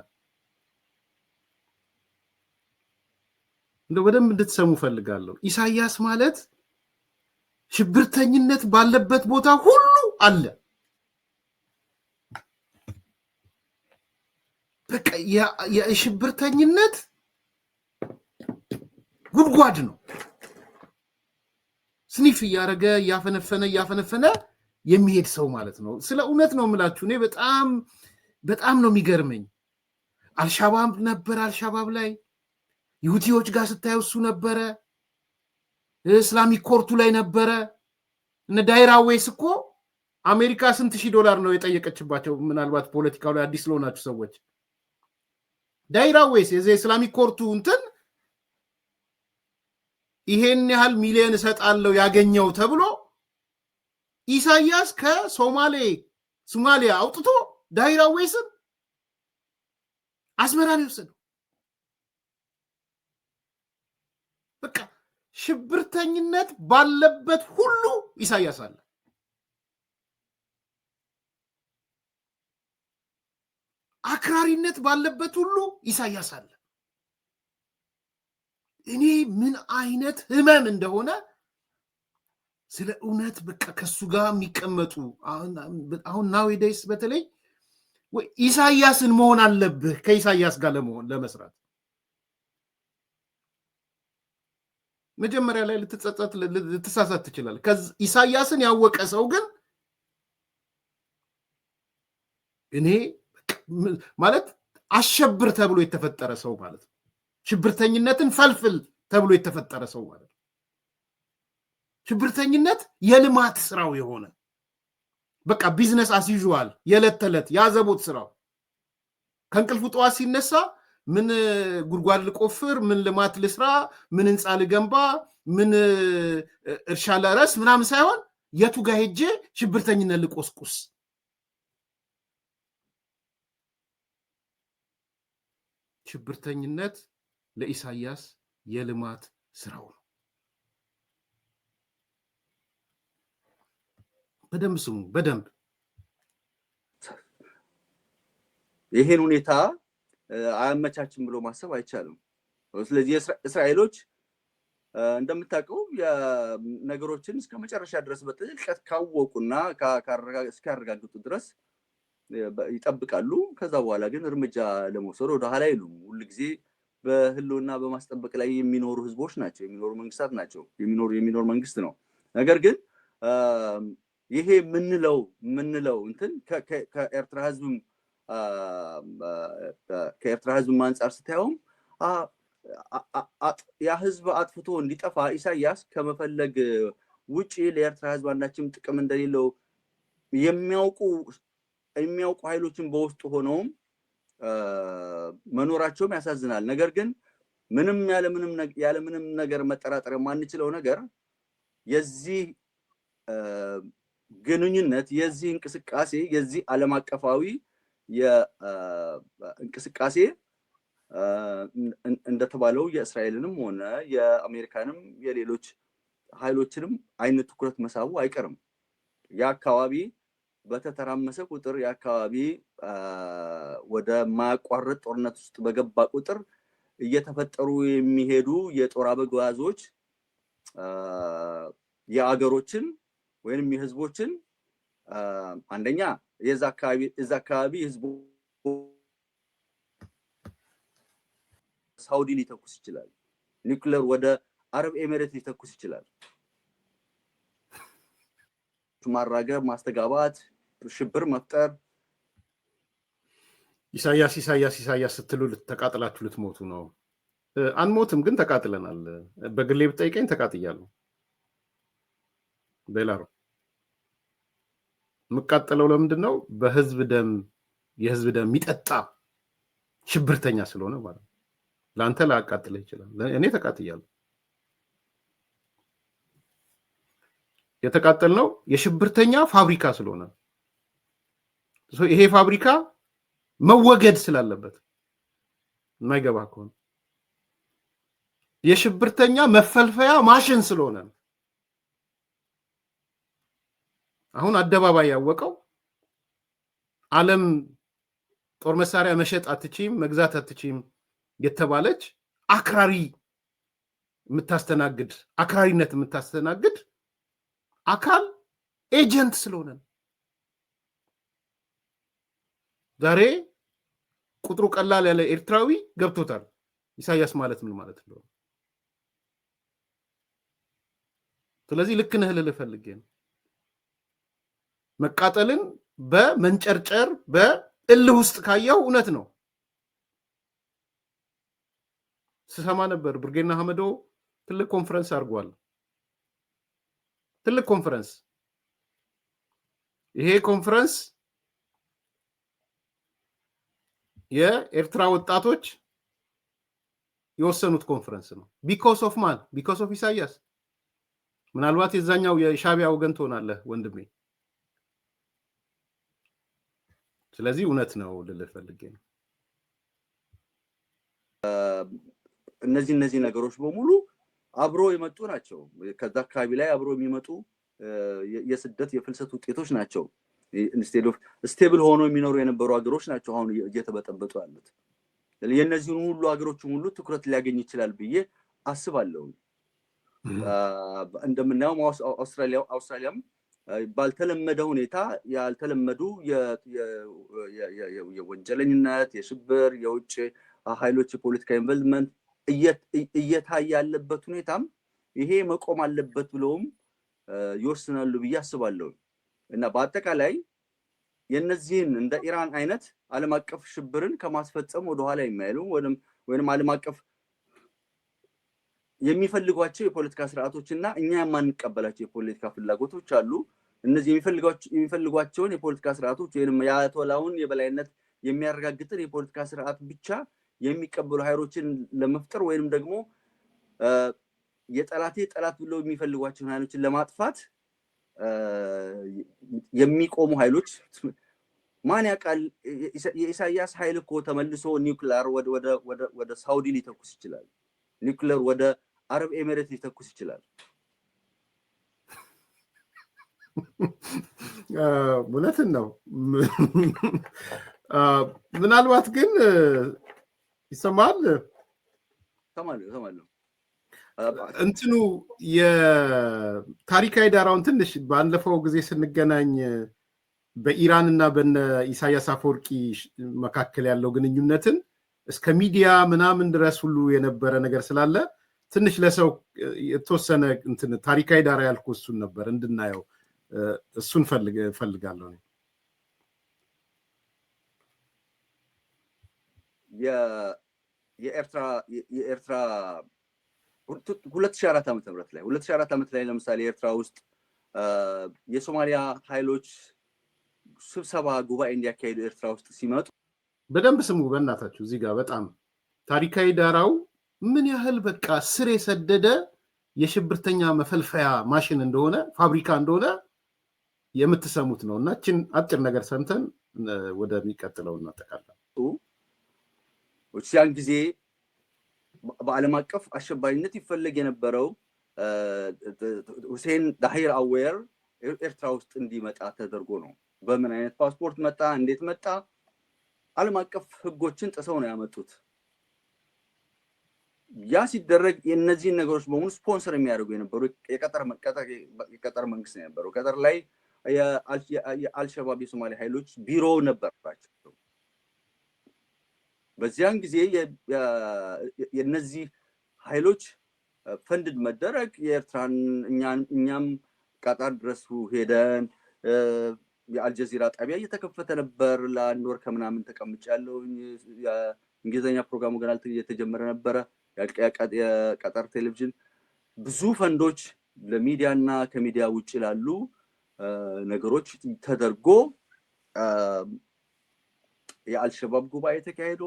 እንደው በደንብ እንድትሰሙ ፈልጋለሁ። ኢሳያስ ማለት ሽብርተኝነት ባለበት ቦታ ሁሉ አለ። በቃ የሽብርተኝነት ጉድጓድ ነው። ስኒፍ እያረገ እያፈነፈነ የሚሄድ ሰው ማለት ነው። ስለ እውነት ነው የምላችሁ። እኔ በጣም ነው የሚገርመኝ። አልሻባብ ነበር፣ አልሻባብ ላይ ይሁቲዎች ጋር ስታዩ እሱ ነበረ። እስላሚክ ኮርቱ ላይ ነበረ። እነ ዳይራዌስ እኮ አሜሪካ ስንት ሺህ $1000 ነው የጠየቀችባቸው። ምናልባት ፖለቲካው ላይ አዲስ ለሆናችሁ ሰዎች ዳይራዌስ የዚህ እስላሚክ ኮርቱ እንትን ይሄን ያህል ሚሊዮን እሰጣለሁ ያገኘው ተብሎ ኢሳያስ ከሶማሌ ሶማሊያ አውጥቶ ዳሂር አወይስን አስመራን ይወሰደው። በቃ ሽብርተኝነት ባለበት ሁሉ ኢሳያስ አለ። አክራሪነት ባለበት ሁሉ ኢሳያስ አለ። እኔ ምን አይነት ህመም እንደሆነ ስለ እውነት በቃ ከሱ ጋር የሚቀመጡ አሁን ናዌዴይስ በተለይ ኢሳያስን መሆን አለብህ ከኢሳያስ ጋር ለመስራት መጀመሪያ ላይ ልትሳሳት ትችላለህ። ኢሳያስን ያወቀ ሰው ግን እኔ ማለት አሸብር ተብሎ የተፈጠረ ሰው ማለት ነው። ሽብርተኝነትን ፈልፍል ተብሎ የተፈጠረ ሰው ማለት ነው። ሽብርተኝነት የልማት ስራው የሆነ በቃ ቢዝነስ አስዩዥዋል የዕለት ተዕለት ያዘቦት ስራው ከእንቅልፉ ጠዋት ሲነሳ ምን ጉድጓድ ልቆፍር፣ ምን ልማት ልስራ፣ ምን ህንፃ ልገንባ፣ ምን እርሻ ለረስ ምናምን ሳይሆን የቱ ጋር ሄጄ ሽብርተኝነት ልቆስቁስ። ሽብርተኝነት ለኢሳያስ የልማት ስራው ነው። በደንብ ስሙ፣ በደንብ ይሄን ሁኔታ አያመቻችም ብሎ ማሰብ አይቻልም። ስለዚህ እስራኤሎች እንደምታውቀው የነገሮችን እስከ መጨረሻ ድረስ በጥልቀት ካወቁና እስካረጋግጡ ድረስ ይጠብቃሉ። ከዛ በኋላ ግን እርምጃ ለመውሰድ ወደ ኋላ አይሉም። ሁልጊዜ በህልውና በማስጠበቅ ላይ የሚኖሩ ህዝቦች ናቸው፣ የሚኖሩ መንግስታት ናቸው፣ የሚኖር መንግስት ነው። ነገር ግን ይሄ ምንለው እንትን ከኤርትራ ህዝብ አንጻር ስታየውም ያ ህዝብ አጥፍቶ እንዲጠፋ ኢሳያስ ከመፈለግ ውጪ ለኤርትራ ህዝብ አንዳችም ጥቅም እንደሌለው የሚያውቁ ኃይሎችን በውስጡ ሆነውም መኖራቸውም ያሳዝናል። ነገር ግን ያለምንም ነገር መጠራጠር የማንችለው ነገር የዚህ ግንኙነት የዚህ እንቅስቃሴ የዚህ ዓለም አቀፋዊ የእንቅስቃሴ እንደተባለው የእስራኤልንም ሆነ የአሜሪካንም የሌሎች ኃይሎችንም አይነት ትኩረት መሳቡ አይቀርም። የአካባቢ በተተራመሰ ቁጥር የአካባቢ ወደ ማያቋርጥ ጦርነት ውስጥ በገባ ቁጥር እየተፈጠሩ የሚሄዱ የጦር አበጋዞች የአገሮችን ወይንም የህዝቦችን አንደኛ የዛ አካባቢ ህዝቡ ሳውዲ ሊተኩስ ይችላል። ኒውክሌር ወደ አረብ ኤሚሬት ሊተኩስ ይችላል። ማራገብ፣ ማስተጋባት፣ ሽብር መፍጠር። ኢሳያስ ስትሉ ተቃጥላችሁ ልትሞቱ ነው። አንሞትም፣ ግን ተቃጥለናል። በግሌ ብጠይቀኝ ተቃጥያለሁ። በላሩ የምቃጠለው ለምንድን ነው? በህዝብ ደም የህዝብ ደም የሚጠጣ ሽብርተኛ ስለሆነ ማለት ነው። ለአንተ ላቃጥልህ ይችላል። እኔ ተቃጥያለሁ። የተቃጠልነው የሽብርተኛ ፋብሪካ ስለሆነ ይሄ ፋብሪካ መወገድ ስላለበት የማይገባ ከሆነ የሽብርተኛ መፈልፈያ ማሽን ስለሆነ አሁን አደባባይ ያወቀው ዓለም ጦር መሳሪያ መሸጥ አትችይም፣ መግዛት አትችይም የተባለች አክራሪነት የምታስተናግድ አካል ኤጀንት ስለሆነ ዛሬ ቁጥሩ ቀላል ያለ ኤርትራዊ ገብቶታል ኢሳያስ ማለት ምን ማለት ነው። ስለዚህ ልክ ነህ ልልህ ፈልጌ ነው። መቃጠልን በመንጨርጨር በእልህ ውስጥ ካየው እውነት ነው። ስሰማ ነበር ብርጌና ሐመዶ ትልቅ ኮንፈረንስ አድርጓል። ትልቅ ኮንፈረንስ። ይሄ ኮንፈረንስ የኤርትራ ወጣቶች የወሰኑት ኮንፈረንስ ነው። ቢኮዝ ኦፍ ማን? ቢኮዝ ኦፍ ኢሳያስ። ምናልባት የዛኛው የሻቢያ ወገን ትሆናለህ ወንድሜ። ስለዚህ እውነት ነው ልልህ ፈልጌ ነው። እነዚህ ነገሮች በሙሉ አብሮ የመጡ ናቸው። ከዛ አካባቢ ላይ አብሮ የሚመጡ የስደት የፍልሰት ውጤቶች ናቸው። ኢንስቴድ ኦፍ ስቴብል ሆኖ የሚኖሩ የነበሩ ሀገሮች ናቸው አሁን እየተበጠበጡ ያሉት። የነዚህን ሁሉ ሀገሮችን ሁሉ ትኩረት ሊያገኝ ይችላል ብዬ አስባለሁ። እንደምናየው አውስትራሊያም ባልተለመደ ሁኔታ ያልተለመዱ የወንጀለኝነት፣ የሽብር፣ የውጭ ኃይሎች የፖለቲካ ኢንቮልቭመንት እየታየ ያለበት ሁኔታም ይሄ መቆም አለበት ብለውም ይወስናሉ ብዬ አስባለሁ። እና በአጠቃላይ የነዚህን እንደ ኢራን አይነት ዓለም አቀፍ ሽብርን ከማስፈጸም ወደኋላ የማይሉ ወይንም ዓለም አቀፍ የሚፈልጓቸው የፖለቲካ ስርዓቶችና እኛ የማንቀበላቸው የፖለቲካ ፍላጎቶች አሉ። እነዚህ የሚፈልጓቸውን የፖለቲካ ስርዓቶች ወይንም የአያቶላውን የበላይነት የሚያረጋግጥን የፖለቲካ ስርዓት ብቻ የሚቀበሉ ኃይሎችን ለመፍጠር ወይንም ደግሞ የጠላቴ ጠላት ብለው የሚፈልጓቸውን ኃይሎችን ለማጥፋት የሚቆሙ ኃይሎች ማን ያውቃል? የኢሳያስ ኃይል እኮ ተመልሶ ኒውክሊየር ወደ ሳውዲ ሊተኩስ ይችላል። ኒውክሊየር ወደ አረብ ኤሚሬት ሊተኩስ ይችላል። እውነትን ነው። ምናልባት ግን ይሰማል እንትኑ የታሪካዊ ዳራውን ትንሽ ባለፈው ጊዜ ስንገናኝ በኢራን እና በነ ኢሳያስ አፈወርቂ መካከል ያለው ግንኙነትን እስከ ሚዲያ ምናምን ድረስ ሁሉ የነበረ ነገር ስላለ ትንሽ ለሰው የተወሰነ እንትን ታሪካዊ ዳራ ያልኩ እሱን ነበር እንድናየው እሱን ፈልጋለሁ። የኤርትራ 2004 ዓመት ላይ ለምሳሌ ኤርትራ ውስጥ የሶማሊያ ኃይሎች ስብሰባ ጉባኤ እንዲያካሂዱ ኤርትራ ውስጥ ሲመጡ በደንብ ስሙ በእናታችሁ። እዚህ ጋር በጣም ታሪካዊ ዳራው ምን ያህል በቃ ስር የሰደደ የሽብርተኛ መፈልፈያ ማሽን እንደሆነ ፋብሪካ እንደሆነ የምትሰሙት ነው። እና እችን አጭር ነገር ሰምተን ወደሚቀጥለው እናጠቃለን። ያን ጊዜ በዓለም አቀፍ አሸባሪነት ይፈለግ የነበረው ሁሴን ዳሂር አዌር ኤርትራ ውስጥ እንዲመጣ ተደርጎ ነው። በምን አይነት ፓስፖርት መጣ? እንዴት መጣ? ዓለም አቀፍ ህጎችን ጥሰው ነው ያመጡት። ያ ሲደረግ የነዚህን ነገሮች በሙሉ ስፖንሰር የሚያደርጉ የነበሩ የቀጠር መንግስት ነው የነበረው። ቀጠር ላይ የአልሸባብ የሶማሌ ኃይሎች ቢሮ ነበራቸው። በዚያን ጊዜ የነዚህ ኃይሎች ፈንድድ መደረግ የኤርትራን እኛም ቀጠር ድረስ ሄደን የአልጀዚራ ጣቢያ እየተከፈተ ነበር። ለአንድ ወር ከምናምን ተቀምጫለሁ። የእንግሊዝኛ ፕሮግራሙ ገና እየተጀመረ ነበረ። የቀጠር ቴሌቪዥን ብዙ ፈንዶች ለሚዲያ እና ከሚዲያ ውጭ ላሉ ነገሮች ተደርጎ የአልሸባብ ጉባኤ ተካሄዶ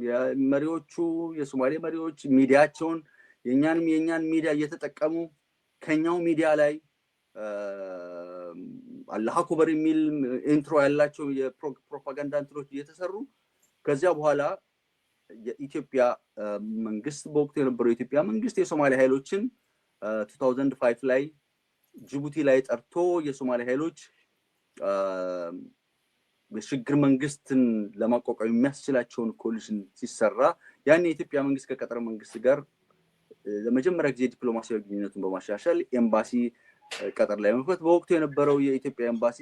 የመሪዎቹ የሶማሌ መሪዎች ሚዲያቸውን የኛን ሚዲያ እየተጠቀሙ ከኛው ሚዲያ ላይ አላህ አክበር የሚል ኢንትሮ ያላቸው የፕሮፓጋንዳ እንትሮች እየተሰሩ ከዚያ በኋላ የኢትዮጵያ መንግስት በወቅቱ የነበረው የኢትዮጵያ መንግስት የሶማሌ ኃይሎችን 2005 ላይ ጅቡቲ ላይ ጠርቶ የሶማሌ ኃይሎች በሽግግር መንግስትን ለማቋቋም የሚያስችላቸውን ኮሊሽን ሲሰራ ያን የኢትዮጵያ መንግስት ከቀጠር መንግስት ጋር ለመጀመሪያ ጊዜ ዲፕሎማሲያዊ ግንኙነቱን በማሻሻል ኤምባሲ ቀጠር ላይ መክፈት በወቅቱ የነበረው የኢትዮጵያ ኤምባሲ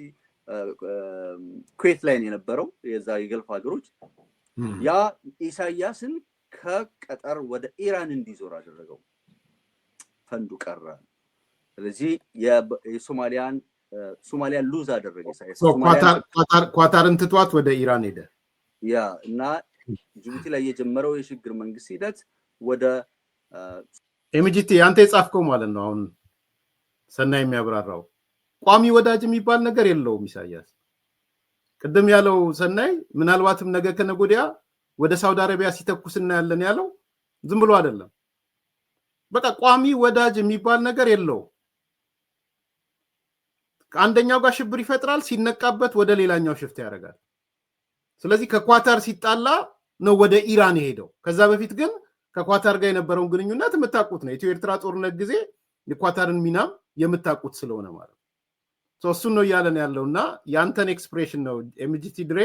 ኩዌት ላይ ነው የነበረው የዛ የገልፍ ሀገሮች ያ ኢሳያስን ከቀጠር ወደ ኢራን እንዲዞር አደረገው። ፈንዱ ቀረ። ስለዚህ የሶማሊያን ሉዝ አደረገ ኢሳያስ። ኳታርን ትቷት ወደ ኢራን ሄደ። ያ እና ጅቡቲ ላይ የጀመረው የሽግግር መንግስት ሂደት ወደ ኤምጂቲ አንተ የጻፍከው ማለት ነው። አሁን ሰናይ የሚያብራራው ቋሚ ወዳጅ የሚባል ነገር የለውም ኢሳያስ። ቅድም ያለው ሰናይ ምናልባትም ነገ ከነገ ወዲያ ወደ ሳውዲ አረቢያ ሲተኩስ እናያለን ያለው ዝም ብሎ አይደለም። በቃ ቋሚ ወዳጅ የሚባል ነገር የለውም። ከአንደኛው ጋር ሽብር ይፈጥራል፣ ሲነቃበት ወደ ሌላኛው ሽፍት ያደርጋል። ስለዚህ ከኳታር ሲጣላ ነው ወደ ኢራን የሄደው። ከዛ በፊት ግን ከኳታር ጋር የነበረውን ግንኙነት የምታውቁት ነው። ኢትዮ ኤርትራ ጦርነት ጊዜ የኳታርን ሚናም የምታውቁት ስለሆነ ማለት ነው። እሱን ነው እያለን ያለው እና ያንተን ኤክስፕሬሽን ነው ኤምጂቲ ድሬ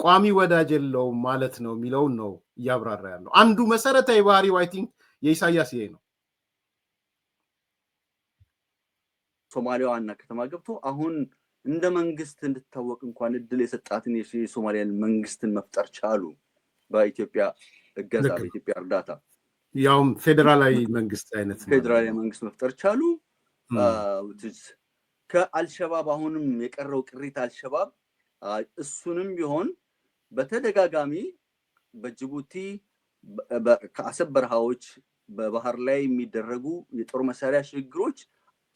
ቋሚ ወዳጅ የለውም ማለት ነው የሚለውን ነው እያብራራ ያለው። አንዱ መሰረታዊ ባህሪው አይ ቲንክ የኢሳያስ ይሄ ነው። ሶማሊያ ዋና ከተማ ገብቶ አሁን እንደ መንግስት እንድትታወቅ እንኳን እድል የሰጣትን የሶማሊያን መንግስትን መፍጠር ቻሉ። በኢትዮጵያ እገዛ፣ በኢትዮጵያ እርዳታ ያውም ፌዴራላዊ መንግስት አይነት ፌዴራላዊ መንግስት መፍጠር ቻሉ። ከአልሸባብ አሁንም የቀረው ቅሪት አልሸባብ እሱንም ቢሆን በተደጋጋሚ በጅቡቲ ከአሰብ በረሃዎች በባህር ላይ የሚደረጉ የጦር መሳሪያ ሽግግሮች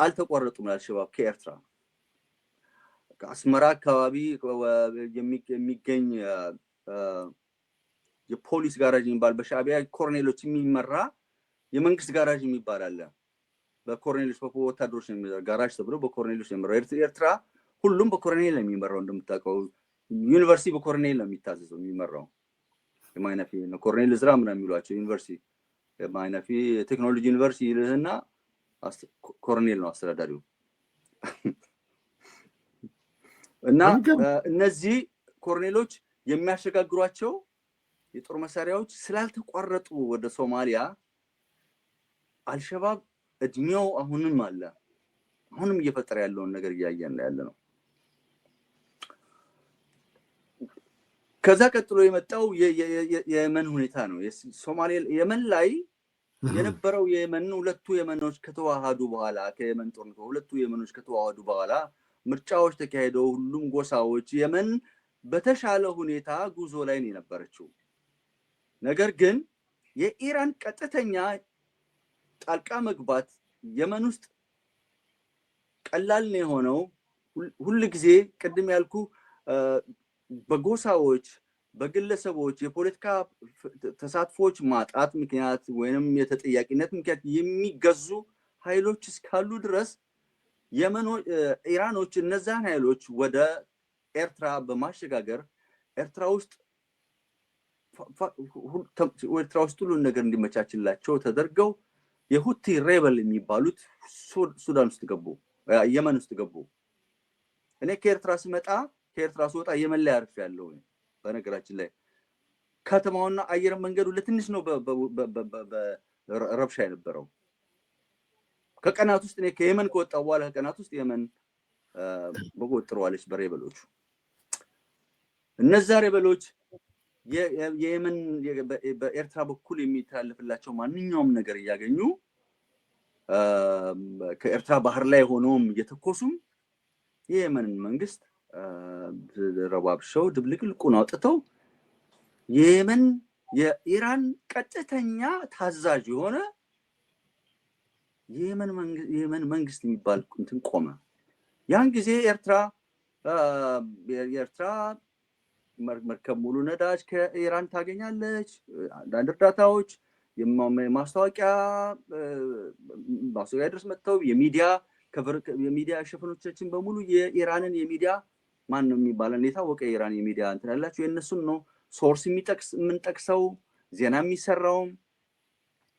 አልተቋረጡም። አልሸባብ ከኤርትራ ከአስመራ አካባቢ የሚገኝ የፖሊስ ጋራጅ የሚባል በሻዕቢያ ኮሎኔሎች የሚመራ የመንግስት ጋራጅ የሚባል አለ። በኮሎኔሎች በወታደሮች የሚመራ ጋራጅ ተብሎ በኮሎኔሎች የሚመራው ኤርትራ ሁሉም በኮሎኔል ነው የሚመራው። እንደምታውቀው ዩኒቨርሲቲ በኮሎኔል ነው የሚታዘዘው የሚመራው። የማይነፊ ነው ኮሎኔል ዝራ ምናምን የሚሏቸው ዩኒቨርሲቲ የማይነፊ ቴክኖሎጂ ዩኒቨርሲቲ ይልህና ኮሎኔል ነው አስተዳዳሪው። እና እነዚህ ኮሎኔሎች የሚያሸጋግሯቸው የጦር መሳሪያዎች ስላልተቋረጡ ወደ ሶማሊያ አልሸባብ እድሜው አሁንም አለ። አሁንም እየፈጠረ ያለውን ነገር እያየን ያለ ነው። ከዛ ቀጥሎ የመጣው የየመን ሁኔታ ነው። ሶማሊያ የመን ላይ የነበረው የየመን ሁለቱ የመኖች ከተዋሃዱ በኋላ ከየመን ጦርነት ሁለቱ የመኖች ከተዋሃዱ በኋላ ምርጫዎች ተካሄደው ሁሉም ጎሳዎች የመን በተሻለ ሁኔታ ጉዞ ላይ ነው የነበረችው። ነገር ግን የኢራን ቀጥተኛ ጣልቃ መግባት የመን ውስጥ ቀላል ነው የሆነው። ሁሉ ጊዜ ቅድም ያልኩ በጎሳዎች በግለሰቦች የፖለቲካ ተሳትፎች ማጣት ምክንያት ወይንም የተጠያቂነት ምክንያት የሚገዙ ኃይሎች እስካሉ ድረስ ኢራኖች እነዛን ኃይሎች ወደ ኤርትራ በማሸጋገር ኤርትራ ውስጥ ሁሉን ነገር እንዲመቻችላቸው ተደርገው የሁቲ ሬበል የሚባሉት ሱዳን ውስጥ ገቡ፣ የመን ውስጥ ገቡ። እኔ ከኤርትራ ስወጣ የመን ላይ አርፌያለሁ። በነገራችን ላይ ከተማውና አየር መንገዱ ለትንሽ ነው ረብሻ የነበረው። ከቀናት ውስጥ እኔ ከየመን ከወጣሁ በኋላ ከቀናት ውስጥ የመን በቁጥጥሯለች በሬበሎቹ። እነዛ ሬበሎች የየመን በኤርትራ በኩል የሚተላለፍላቸው ማንኛውም ነገር እያገኙ ከኤርትራ ባህር ላይ ሆኖም እየተኮሱም የየመንን መንግስት ረባብሸው ድብልቅልቁን አውጥተው የየመን የኢራን ቀጥተኛ ታዛዥ የሆነ የየመን መንግስት የሚባል እንትን ቆመ። ያን ጊዜ የኤርትራ መርከብ ሙሉ ነዳጅ ከኢራን ታገኛለች። አንዳንድ እርዳታዎች ማስታወቂያ ድረስ መጥተው የሚዲያ ሽፍኖቻችን በሙሉ የኢራንን የሚዲያ ማን ነው የሚባለው የታወቀ የኢራን የሚዲያ እንትን ያላችሁ የእነሱን ነው ሶርስ የምንጠቅሰው ዜና የሚሰራውም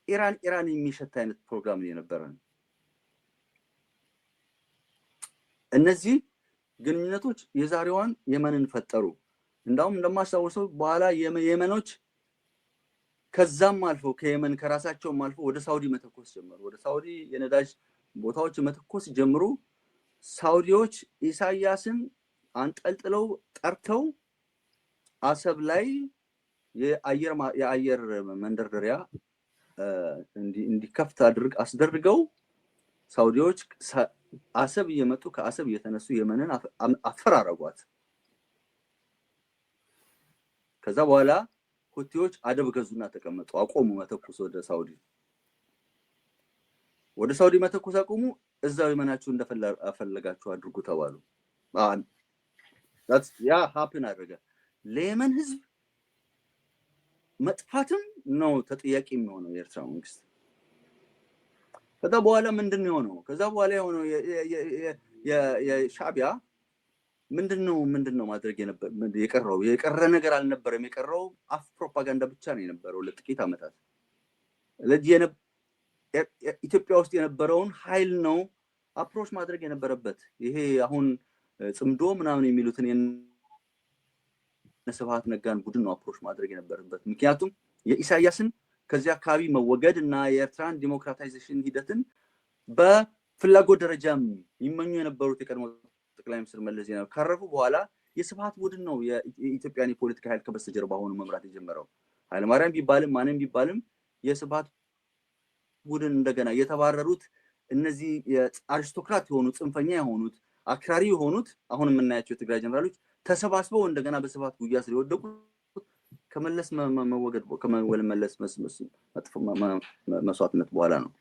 ኢራን የሚሸት አይነት ፕሮግራም የነበረ። እነዚህ ግንኙነቶች የዛሬዋን የመንን ፈጠሩ። እንዳውም እንደማስታውሰው በኋላ የመኖች ከዛም አልፎ ከየመን ከራሳቸውም አልፎ ወደ ሳውዲ መተኮስ ጀመሩ። ወደ ሳውዲ የነዳጅ ቦታዎች መተኮስ ጀምሩ። ሳውዲዎች ኢሳያስን አንጠልጥለው ጠርተው አሰብ ላይ የአየር መንደርደሪያ እንዲከፍት አስደርገው ሳውዲዎች አሰብ እየመጡ ከአሰብ እየተነሱ የመንን አፈራረጓት። ከዛ በኋላ ሁቲዎች አደብ ገዙና ተቀመጡ፣ አቆሙ መተኮስ ወደ ሳውዲ መተኮስ አቆሙ። እዛው የመናችሁ እንደፈለጋችሁ አድርጉ ተባሉ። ያ ሀፕን አደረገ። ለየመን ህዝብ መጥፋትም ነው ተጠያቂ የሚሆነው የኤርትራ መንግስት። ከዛ በኋላ ምንድን ነው የሆነው? ከዛ በኋላ የሆነው የሻዕቢያ ምንድነው ማድረግ የቀረ ነገር አልነበረም የቀረው አፍ ፕሮፓጋንዳ ብቻ ነው የነበረው ለጥቂት አመታት ለዚህ ኢትዮጵያ ውስጥ የነበረውን ኃይል ነው አፕሮች ማድረግ የነበረበት ይሄ አሁን ጽምዶ ምናምን የሚሉትን የነስብሃት ነጋን ቡድን ነው አፕሮች ማድረግ የነበረበት ምክንያቱም የኢሳያስን ከዚህ አካባቢ መወገድ እና የኤርትራን ዲሞክራታይዜሽን ሂደትን በፍላጎት ደረጃም ይመኙ የነበሩት የቀድሞ ጠቅላይ ሚኒስትር መለስ ዜናዊ ካረፉ በኋላ የስብሃት ቡድን ነው የኢትዮጵያን የፖለቲካ ኃይል ከበስተጀርባ ሆኖ መምራት የጀመረው ኃይለ ማርያም ቢባልም ማንም ቢባልም የስብሃት ቡድን እንደገና የተባረሩት እነዚህ የአሪስቶክራት የሆኑ ጽንፈኛ የሆኑት አክራሪ የሆኑት አሁን የምናያቸው የትግራይ ጀነራሎች ተሰባስበው እንደገና በስብሃት ጉያ ስለወደቁ ከመለስ መወገድ ከመለስ መስዋዕትነት በኋላ ነው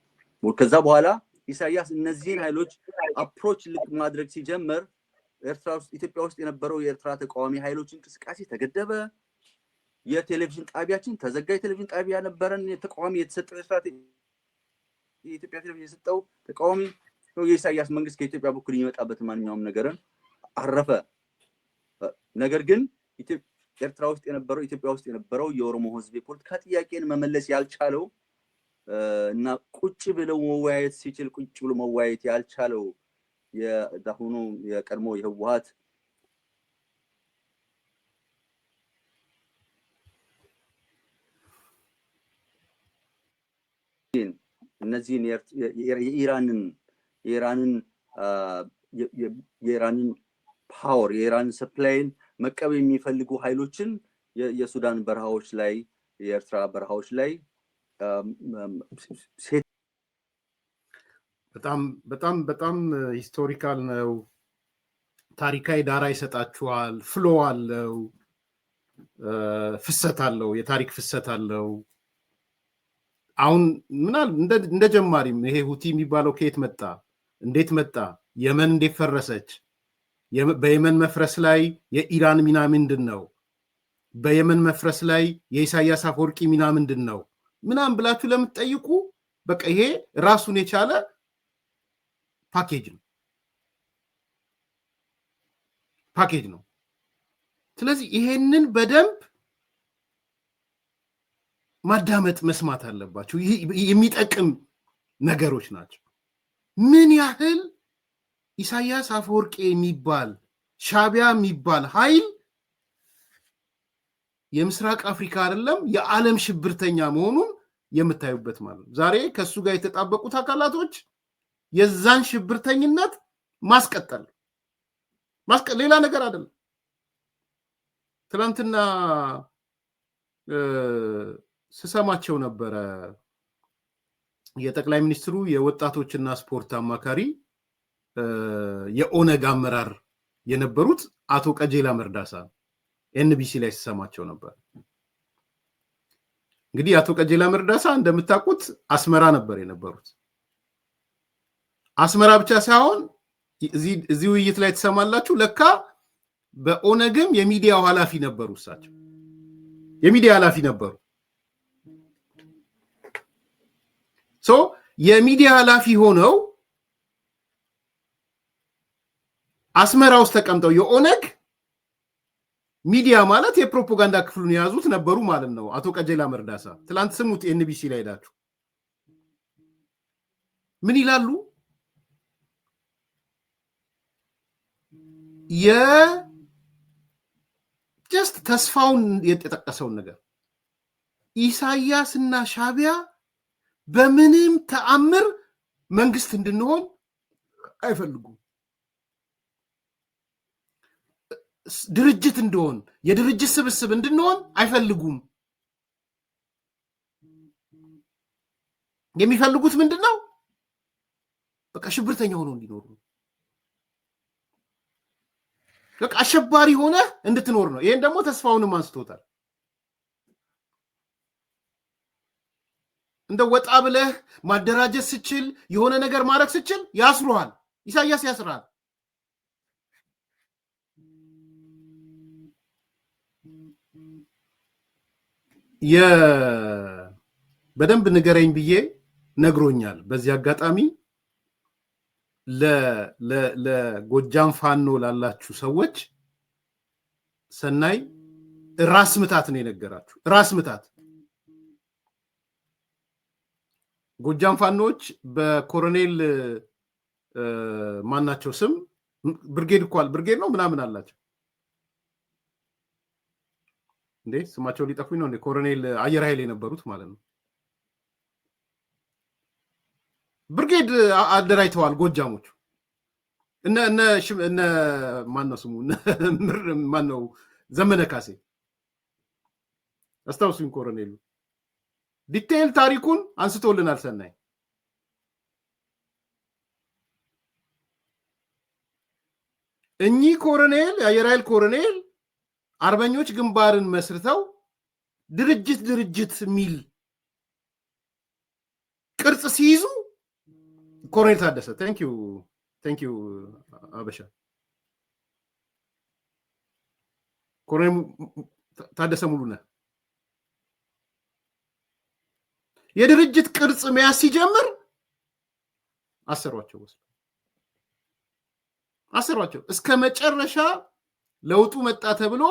ከዛ በኋላ ኢሳያስ እነዚህን ኃይሎች አፕሮች ማድረግ ሲጀምር ኤርትራ ውስጥ ኢትዮጵያ ውስጥ የነበረው የኤርትራ ተቃዋሚ ኃይሎች እንቅስቃሴ ተገደበ የቴሌቪዥን ጣቢያችን ተዘጋ የቴሌቪዥን ጣቢያ ነበረን የተቃዋሚ የተሰጠው የኢትዮጵያ ቴሌቪዥን የሰጠው ተቃዋሚ ነው የኢሳያስ መንግስት ከኢትዮጵያ በኩል ይመጣበት ማንኛውም ነገርን አረፈ ነገር ግን ኤርትራ ውስጥ የነበረው ኢትዮጵያ ውስጥ የነበረው የኦሮሞ ህዝብ የፖለቲካ ጥያቄን መመለስ ያልቻለው እና ቁጭ ብለው መወያየት ሲችል ቁጭ ብሎ መወያየት ያልቻለው የዳሁኑ የቀድሞ የህወሓት እነዚህን የኢራንን ፓወር የኢራንን ሰፕላይን መቀበል የሚፈልጉ ኃይሎችን የሱዳን በረሃዎች ላይ የኤርትራ በረሃዎች ላይ በጣም ሂስቶሪካል ነው ታሪካዊ ዳራ ይሰጣችኋል ፍሎ አለው ፍሰት አለው የታሪክ ፍሰት አለው አሁን ምናል እንደ ጀማሪም ይሄ ሁቲ የሚባለው ከየት መጣ እንዴት መጣ የመን እንዴት ፈረሰች በየመን መፍረስ ላይ የኢራን ሚና ምንድነው በየመን መፍረስ ላይ የኢሳያስ አፈወርቂ ሚና ምንድነው ምናም ብላችሁ ለምትጠይቁ በቃ ይሄ ራሱን የቻለ ፓኬጅ ነው ስለዚህ ይሄንን በደንብ ማዳመጥ መስማት አለባችሁ የሚጠቅም ነገሮች ናቸው ምን ያህል ኢሳያስ አፈወርቂ የሚባል ሻቢያ የሚባል ኃይል የምስራቅ አፍሪካ አይደለም የዓለም ሽብርተኛ መሆኑን የምታዩበት ማለት ነው ዛሬ ከሱ ጋር የተጣበቁት አካላቶች የዛን ሽብርተኝነት ማስቀጠል ሌላ ነገር አይደለም ትናንትና ስሰማቸው ነበረ የጠቅላይ ሚኒስትሩ የወጣቶችና ስፖርት አማካሪ የኦነግ አመራር የነበሩት አቶ ቀጀላ መርዳሳ ኤንቢሲ ላይ ስሰማቸው ነበር እንግዲህ አቶ ቀጀላ መርዳሳ እንደምታውቁት አስመራ ነበር የነበሩት አስመራ ብቻ ሳይሆን እዚህ ውይይት ላይ ተሰማላችሁ ለካ በኦነግም የሚዲያው ኃላፊ ነበሩ እሳቸው የሚዲያ ኃላፊ ነበሩ የሚዲያ ኃላፊ ሆነው አስመራ ውስጥ ተቀምጠው የኦነግ ሚዲያ ማለት የፕሮፓጋንዳ ክፍሉን የያዙት ነበሩ ማለት ነው አቶ ቀጀላ መርዳሳ ትላንት ስሙት ኤንቢሲ ላይ ሄዳችሁ ምን ይላሉ ጀስት ተስፋውን የተጠቀሰውን ነገር ኢሳያስና ሻቢያ በምንም ተአምር መንግስት እንድንሆን አይፈልጉም ድርጅት እንደሆን የድርጅት ስብስብ እንድንሆን አይፈልጉም የሚፈልጉት ምንድነው በቃ ሽብርተኛ ሆኖ እንዲኖሩ በቃ አሸባሪ ሆነ እንድትኖር ነው ይሄን ደግሞ ተስፋውንም አንስቶታል እንደ ወጣ ብለህ ማደራጀት ስችል የሆነ ነገር ማድረግ ስችል ያስሩሃል ኢሳያስ ያስራል በደንብ ንገረኝ ብዬ ነግሮኛል በዚህ አጋጣሚ ለጎጃም ፋኖ ላላችሁ ሰዎች ሰናይ ራስ ምታት ነው የነገራችሁ። ራስ ምታት ጎጃም ፋኖች በኮሎኔል ማናቸው ስም ብርጌድ ነው ምናምን አላቸው እንዴ? ስማቸው ሊጠፉኝ ነው። ኮሎኔል አየር ኃይል የነበሩት ማለት ነው። ብርጌድ አደራጅተዋል ጎጃሞቹ። እነ ማነው ስሙ ማነው ዘመነ ካሴ አስታውሱኝ። ኮሎኔሉ ዲቴይል ታሪኩን አንስቶልናል ሰናይ። እኚህ ኮሎኔል የአየር ኃይል ኮሎኔል አርበኞች ግንባርን መስርተው ድርጅት የሚል ቅርጽ ሲይዙ ኮሎኔል ታደሰ ቴንክ ዩ አበሻ ኮሎኔል ታደሰ ሙሉነህ የድርጅት ቅርጽ መያዝ ሲጀምር አሰሯቸው እስከ መጨረሻ። ለውጡ መጣ ተብሎ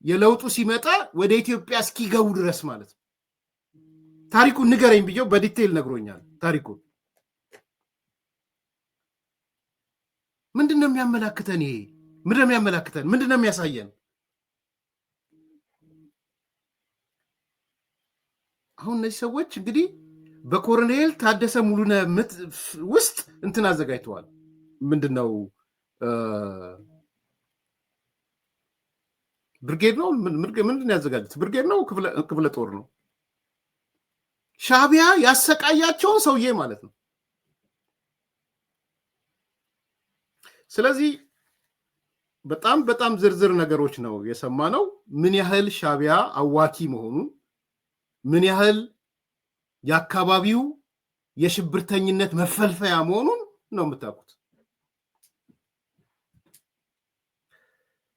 የለውጡ ሲመጣ ወደ ኢትዮጵያ እስኪገቡ ድረስ ማለት ነው። ታሪኩን ንገረኝ ብየው በዲቴይል ነግሮኛል። ታሪኩን ምንድነው የሚያመላክተን? ይሄ ምንድነው የሚያመላክተን? ምንድነው የሚያሳየን? አሁን እነዚህ ሰዎች እንግዲህ በኮሎኔል ታደሰ ሙሉነህ ውስጥ እንትን አዘጋጅተዋል። ምንድነው ብርጌድ ነው? ምንድን ያዘጋጁት? ብርጌድ ነው? ክፍለ ጦር ነው? ሻዕቢያ ያሰቃያቸውን ሰውዬ ማለት ነው። ስለዚህ በጣም ዝርዝር ነገሮች ነው የሰማነው። ምን ያህል ሻዕቢያ አዋኪ መሆኑን፣ ምን ያህል የአካባቢው የሽብርተኝነት መፈልፈያ መሆኑን ነው የምታውቁት።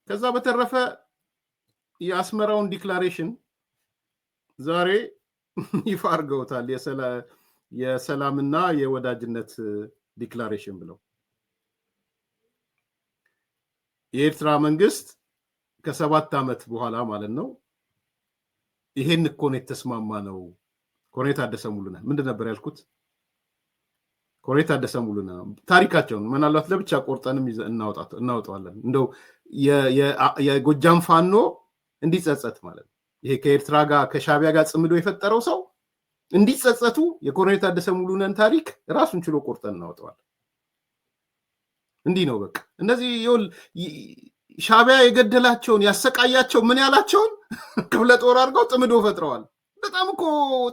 ከዛ በተረፈ የአስመራውን ዲክላሬሽን ዛሬ ይፋ አድርገውታል። የሰላምና የወዳጅነት ዲክላሬሽን ብለው የኤርትራ መንግስት ከ7 ዓመት በኋላ ማለት ነው ይሄን እኮ ነው የተስማማ ነው። ኮሎኔል ታደሰ ሙሉነህ ምንድን ነበር ያልኩት? ኮሎኔል ታደሰ ሙሉነህ ታሪካቸውን ምናልባት ለብቻ ቆርጠንም እናወጣዋለን። እንደው የጎጃም ፋኖ እንዲጸጸት ማለት ነው። ይሄ ከኤርትራ ጋር ከሻዕቢያ ጋር ጽምዶ የፈጠረው ሰው እንዲጸጸቱ የኮሎኔል ታደሰ ሙሉነህን ታሪክ ራሱን ችሎ ቆርጠን እናወጣዋለን። እንዲህ ነው በቃ። እነዚህ ሻዕቢያ የገደላቸውን ያሰቃያቸው ምን ያላቸውን ክፍለ ጦር አድርገው ጥምዶ ፈጥረዋል። በጣም እኮ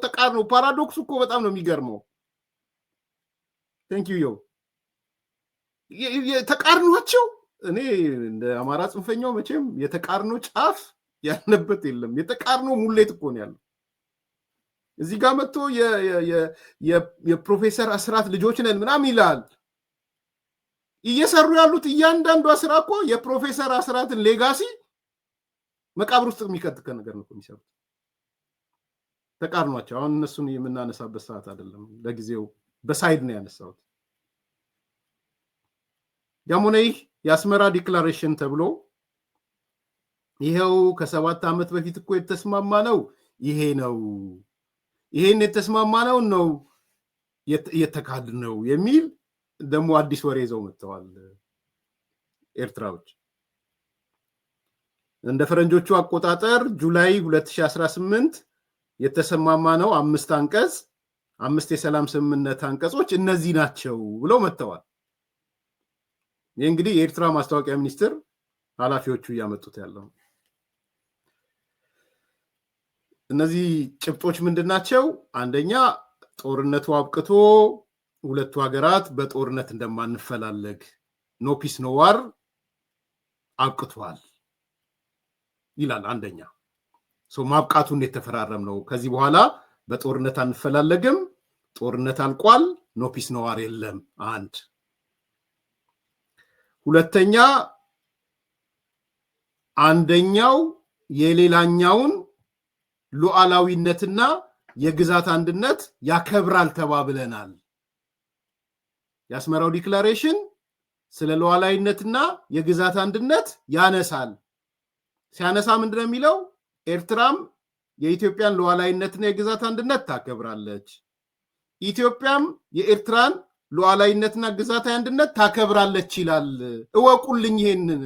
ተቃርኖ ፓራዶክሱ እኮ በጣም ነው የሚገርመው። ቴንክ ዩ ተቃርኗቸው። እኔ እንደ አማራ ጽንፈኛው መቼም የተቃርኖ ጫፍ ያለበት የለም። የተቃርኖ ሙሌት እኮ ነው ያለው። እዚህ ጋር መጥቶ የፕሮፌሰር አስራት ልጆች ነን ምናምን ይላል። እየሰሩ ያሉት እያንዳንዷ ስራ እኮ የፕሮፌሰር አስራትን ሌጋሲ መቃብር ውስጥ የሚከትከ ነገር ነው የሚሰሩት። ተቃርኗቸው። አሁን እነሱን የምናነሳበት ሰዓት አይደለም። ለጊዜው በሳይድ ነው ያነሳሁት። ያም ሆነ ይህ የአስመራ ዲክላሬሽን ተብሎ ይሄው ከ7 ዓመት በፊት እኮ የተስማማ ነው ይሄ ነው፣ ይሄን የተስማማ ነው የተካድ ነው የሚል ደግሞ አዲስ ወሬ ይዘው መጥተዋል ኤርትራዎች። እንደ ፈረንጆቹ አቆጣጠር ጁላይ 2018 የተሰማማ ነው 5 አንቀጽ 5 የሰላም ስምምነት አንቀጾች እነዚህ ናቸው ብለው መጥተዋል። ይህ እንግዲህ የኤርትራ ማስታወቂያ ሚኒስትር ኃላፊዎቹ እያመጡት ያለው እነዚህ ጭብጦች ምንድን ናቸው? አንደኛ ጦርነቱ አብቅቶ ሁለቱ ሀገራት በጦርነት እንደማንፈላለግ ኖ ፒስ ኖ ዋር አብቅቷል ይላል። አንደኛ ማብቃቱን የተፈራረም ነው። ከዚህ በኋላ በጦርነት አንፈላለግም፣ ጦርነት አልቋል፣ ኖ ፒስ ኖ ዋር የለም። አንድ ሁለተኛ አንደኛው የሌላኛውን ሉዓላዊነትና የግዛት አንድነት ያከብራል ተባብለናል። የአስመራው ዲክላሬሽን ስለ ሉዓላዊነትና የግዛት አንድነት ያነሳል። ሲያነሳ ምንድነው የሚለው? ኤርትራም የኢትዮጵያን ሉዓላዊነትና የግዛት አንድነት ታከብራለች፣ ኢትዮጵያም የኤርትራን ሉዓላዊነትና ግዛት አንድነት ታከብራለች ይላል። እወቁልኝ፣ ይሄንን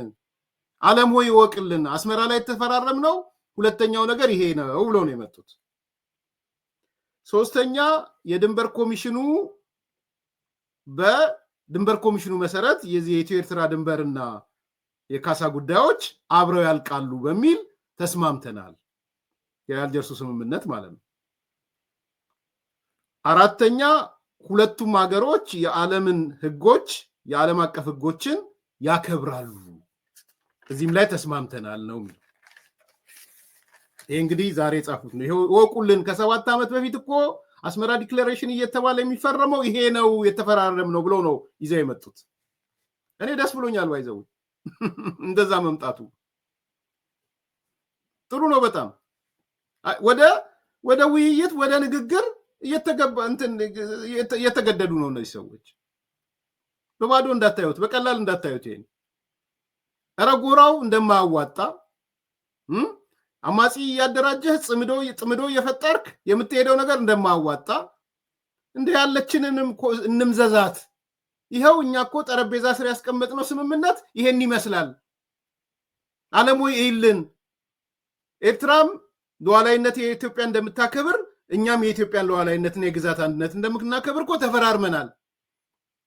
ዓለም ሆይ እወቅልን። አስመራ ላይ ተፈራረም ነው። ሁለተኛው ነገር ይሄ ነው ብሎ ነው የመጡት። ሶስተኛ የድንበር ኮሚሽኑ በድንበር ኮሚሽኑ መሰረት የዚህ የኢትዮ ኤርትራ ድንበርና የካሳ ጉዳዮች አብረው ያልቃሉ በሚል ተስማምተናል። የአልጀርሱ ስምምነት ማለት ነው። አራተኛ ሁለቱም ሀገሮች የዓለምን ህጎች የዓለም አቀፍ ህጎችን ያከብራሉ፣ እዚህም ላይ ተስማምተናል ነው። ይሄ እንግዲህ ዛሬ ጻፉት ነው። ይሄው ወቁልን። ከ7 ዓመት በፊት እኮ አስመራ ዲክለሬሽን እየተባለ የሚፈረመው ይሄ ነው የተፈራረም ነው ብሎ ነው ይዘው የመጡት። እኔ ደስ ብሎኛል። ባይዘው እንደዛ መምጣቱ ጥሩ ነው በጣም። ወደ ውይይት ወደ ንግግር እየተገደዱ ነው እነዚህ ሰዎች። በባዶ እንዳታዩት፣ በቀላል እንዳታዩት። ይሄን ኧረ ጎራው እንደማያዋጣ አማጺ እያደራጀህ ጥምዶ እየፈጠርክ የምትሄደው ነገር እንደማያዋጣ እንደ ያለችንንም እንምዘዛት። ይኸው እኛ እኮ ጠረጴዛ ስር ያስቀመጥነው ስምምነት ይሄን ይመስላል። ዓለም ሆይ ይልን ኤርትራም ሉዓላዊነት የኢትዮጵያ እንደምታከብር እኛም የኢትዮጵያን ሉዓላዊነትና የግዛት አንድነት እንደምናከብር እኮ ተፈራርመናል።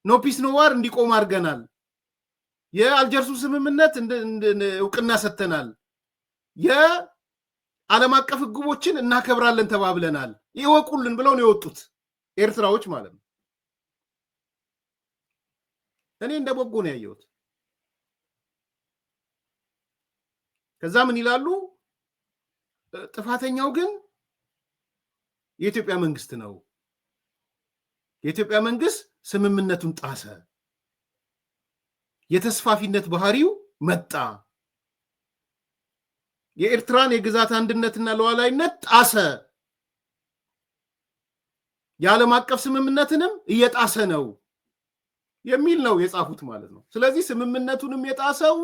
ኖ ፒስ ኖ ዋር እንዲቆም አድርገናል። የአልጀርሱ ስምምነት እውቅና ሰጥተናል። የዓለም አቀፍ ህግቦችን እናከብራለን ተባብለናል። ይወቁልን ብለው ነው የወጡት ኤርትራዎች ማለት ነው። እኔ እንደ በጎ ነው ያየሁት። ከዛ ምን ይላሉ? ጥፋተኛው ግን የኢትዮጵያ መንግስት ነው። የኢትዮጵያ መንግስት ስምምነቱን ጣሰ፣ የተስፋፊነት ባህሪው መጣ፣ የኤርትራን የግዛት አንድነትና ሉዓላዊነት ጣሰ፣ የዓለም አቀፍ ስምምነትንም እየጣሰ ነው የሚል ነው የጻፉት ማለት ነው። ስለዚህ ስምምነቱንም የጣሰው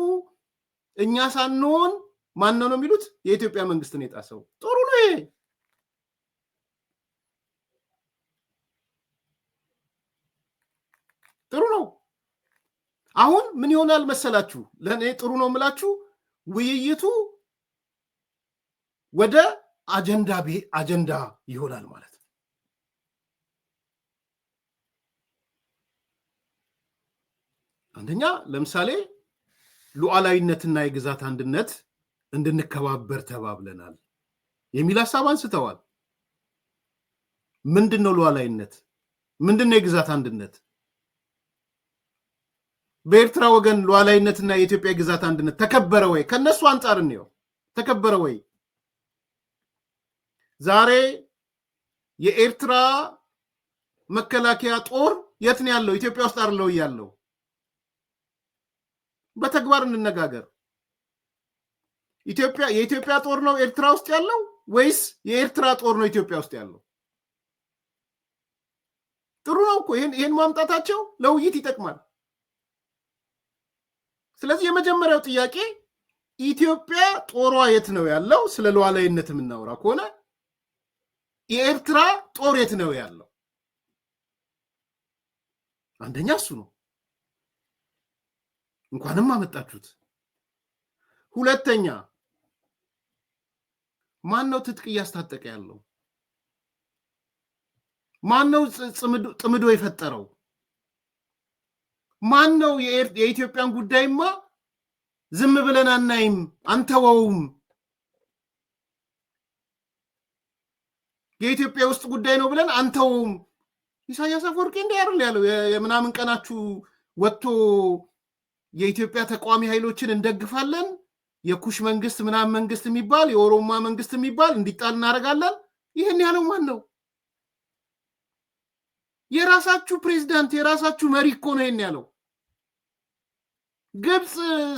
እኛ ሳንሆን ማን ነው የሚሉት? የኢትዮጵያ መንግስትን የጣሰው። ጥሩ ነው ይሄ ጥሩ ነው። አሁን ምን ይሆናል መሰላችሁ? ለእኔ ጥሩ ነው የምላችሁ ውይይቱ ወደ አጀንዳ ይሆናል ማለት ነው። አንደኛ ለምሳሌ ሉዓላዊነትና የግዛት አንድነት እንድንከባበር ተባብለናል የሚል ሀሳብ አንስተዋል። ምንድነው ሉዓላዊነት? ምንድነው የግዛት አንድነት? በኤርትራ ወገን ሉዓላዊነትና የኢትዮጵያ ግዛት አንድነት ተከበረ ወይ? ከነሱ አንጻር ነው ተከበረ ወይ? ዛሬ የኤርትራ መከላከያ ጦር የት ነው ያለው? ኢትዮጵያ ውስጥ አይደለው ያለው? በተግባር እንነጋገር። የኢትዮጵያ ጦር ነው ኤርትራ ውስጥ ያለው ወይስ የኤርትራ ጦር ነው ኢትዮጵያ ውስጥ ያለው? ጥሩ ነው እኮ ይሄን ማምጣታቸው ለውይይት ይጠቅማል። ስለዚህ የመጀመሪያው ጥያቄ ኢትዮጵያ ጦሯ የት ነው ያለው? ስለ ሉዓላዊነት የምናወራ ከሆነ የኤርትራ ጦር የት ነው ያለው? አንደኛ እሱ ነው። እንኳንም አመጣችሁት። ሁለተኛ ማን ነው ትጥቅ እያስታጠቀ ያለው? ማን ነው ጥምዶ የፈጠረው? ማን ነው? የኢትዮጵያን ጉዳይማ ዝም ብለን አናይም፣ አንተወውም። የኢትዮጵያ ውስጥ ጉዳይ ነው ብለን አንተወውም። ኢሳያስ አፈወርቂ እንዲህ አይደል ያለው? የምናምን ቀናችሁ ወጥቶ የኢትዮጵያ ተቃዋሚ ኃይሎችን እንደግፋለን፣ የኩሽ መንግስት ምናምን መንግስት የሚባል የኦሮማ መንግስት የሚባል እንዲጣል እናደርጋለን። ይህን ያለው ማን ነው? የራሳችሁ ፕሬዝዳንት የራሳችሁ መሪ እኮ ነው ይሄን ያለው። ግብፅ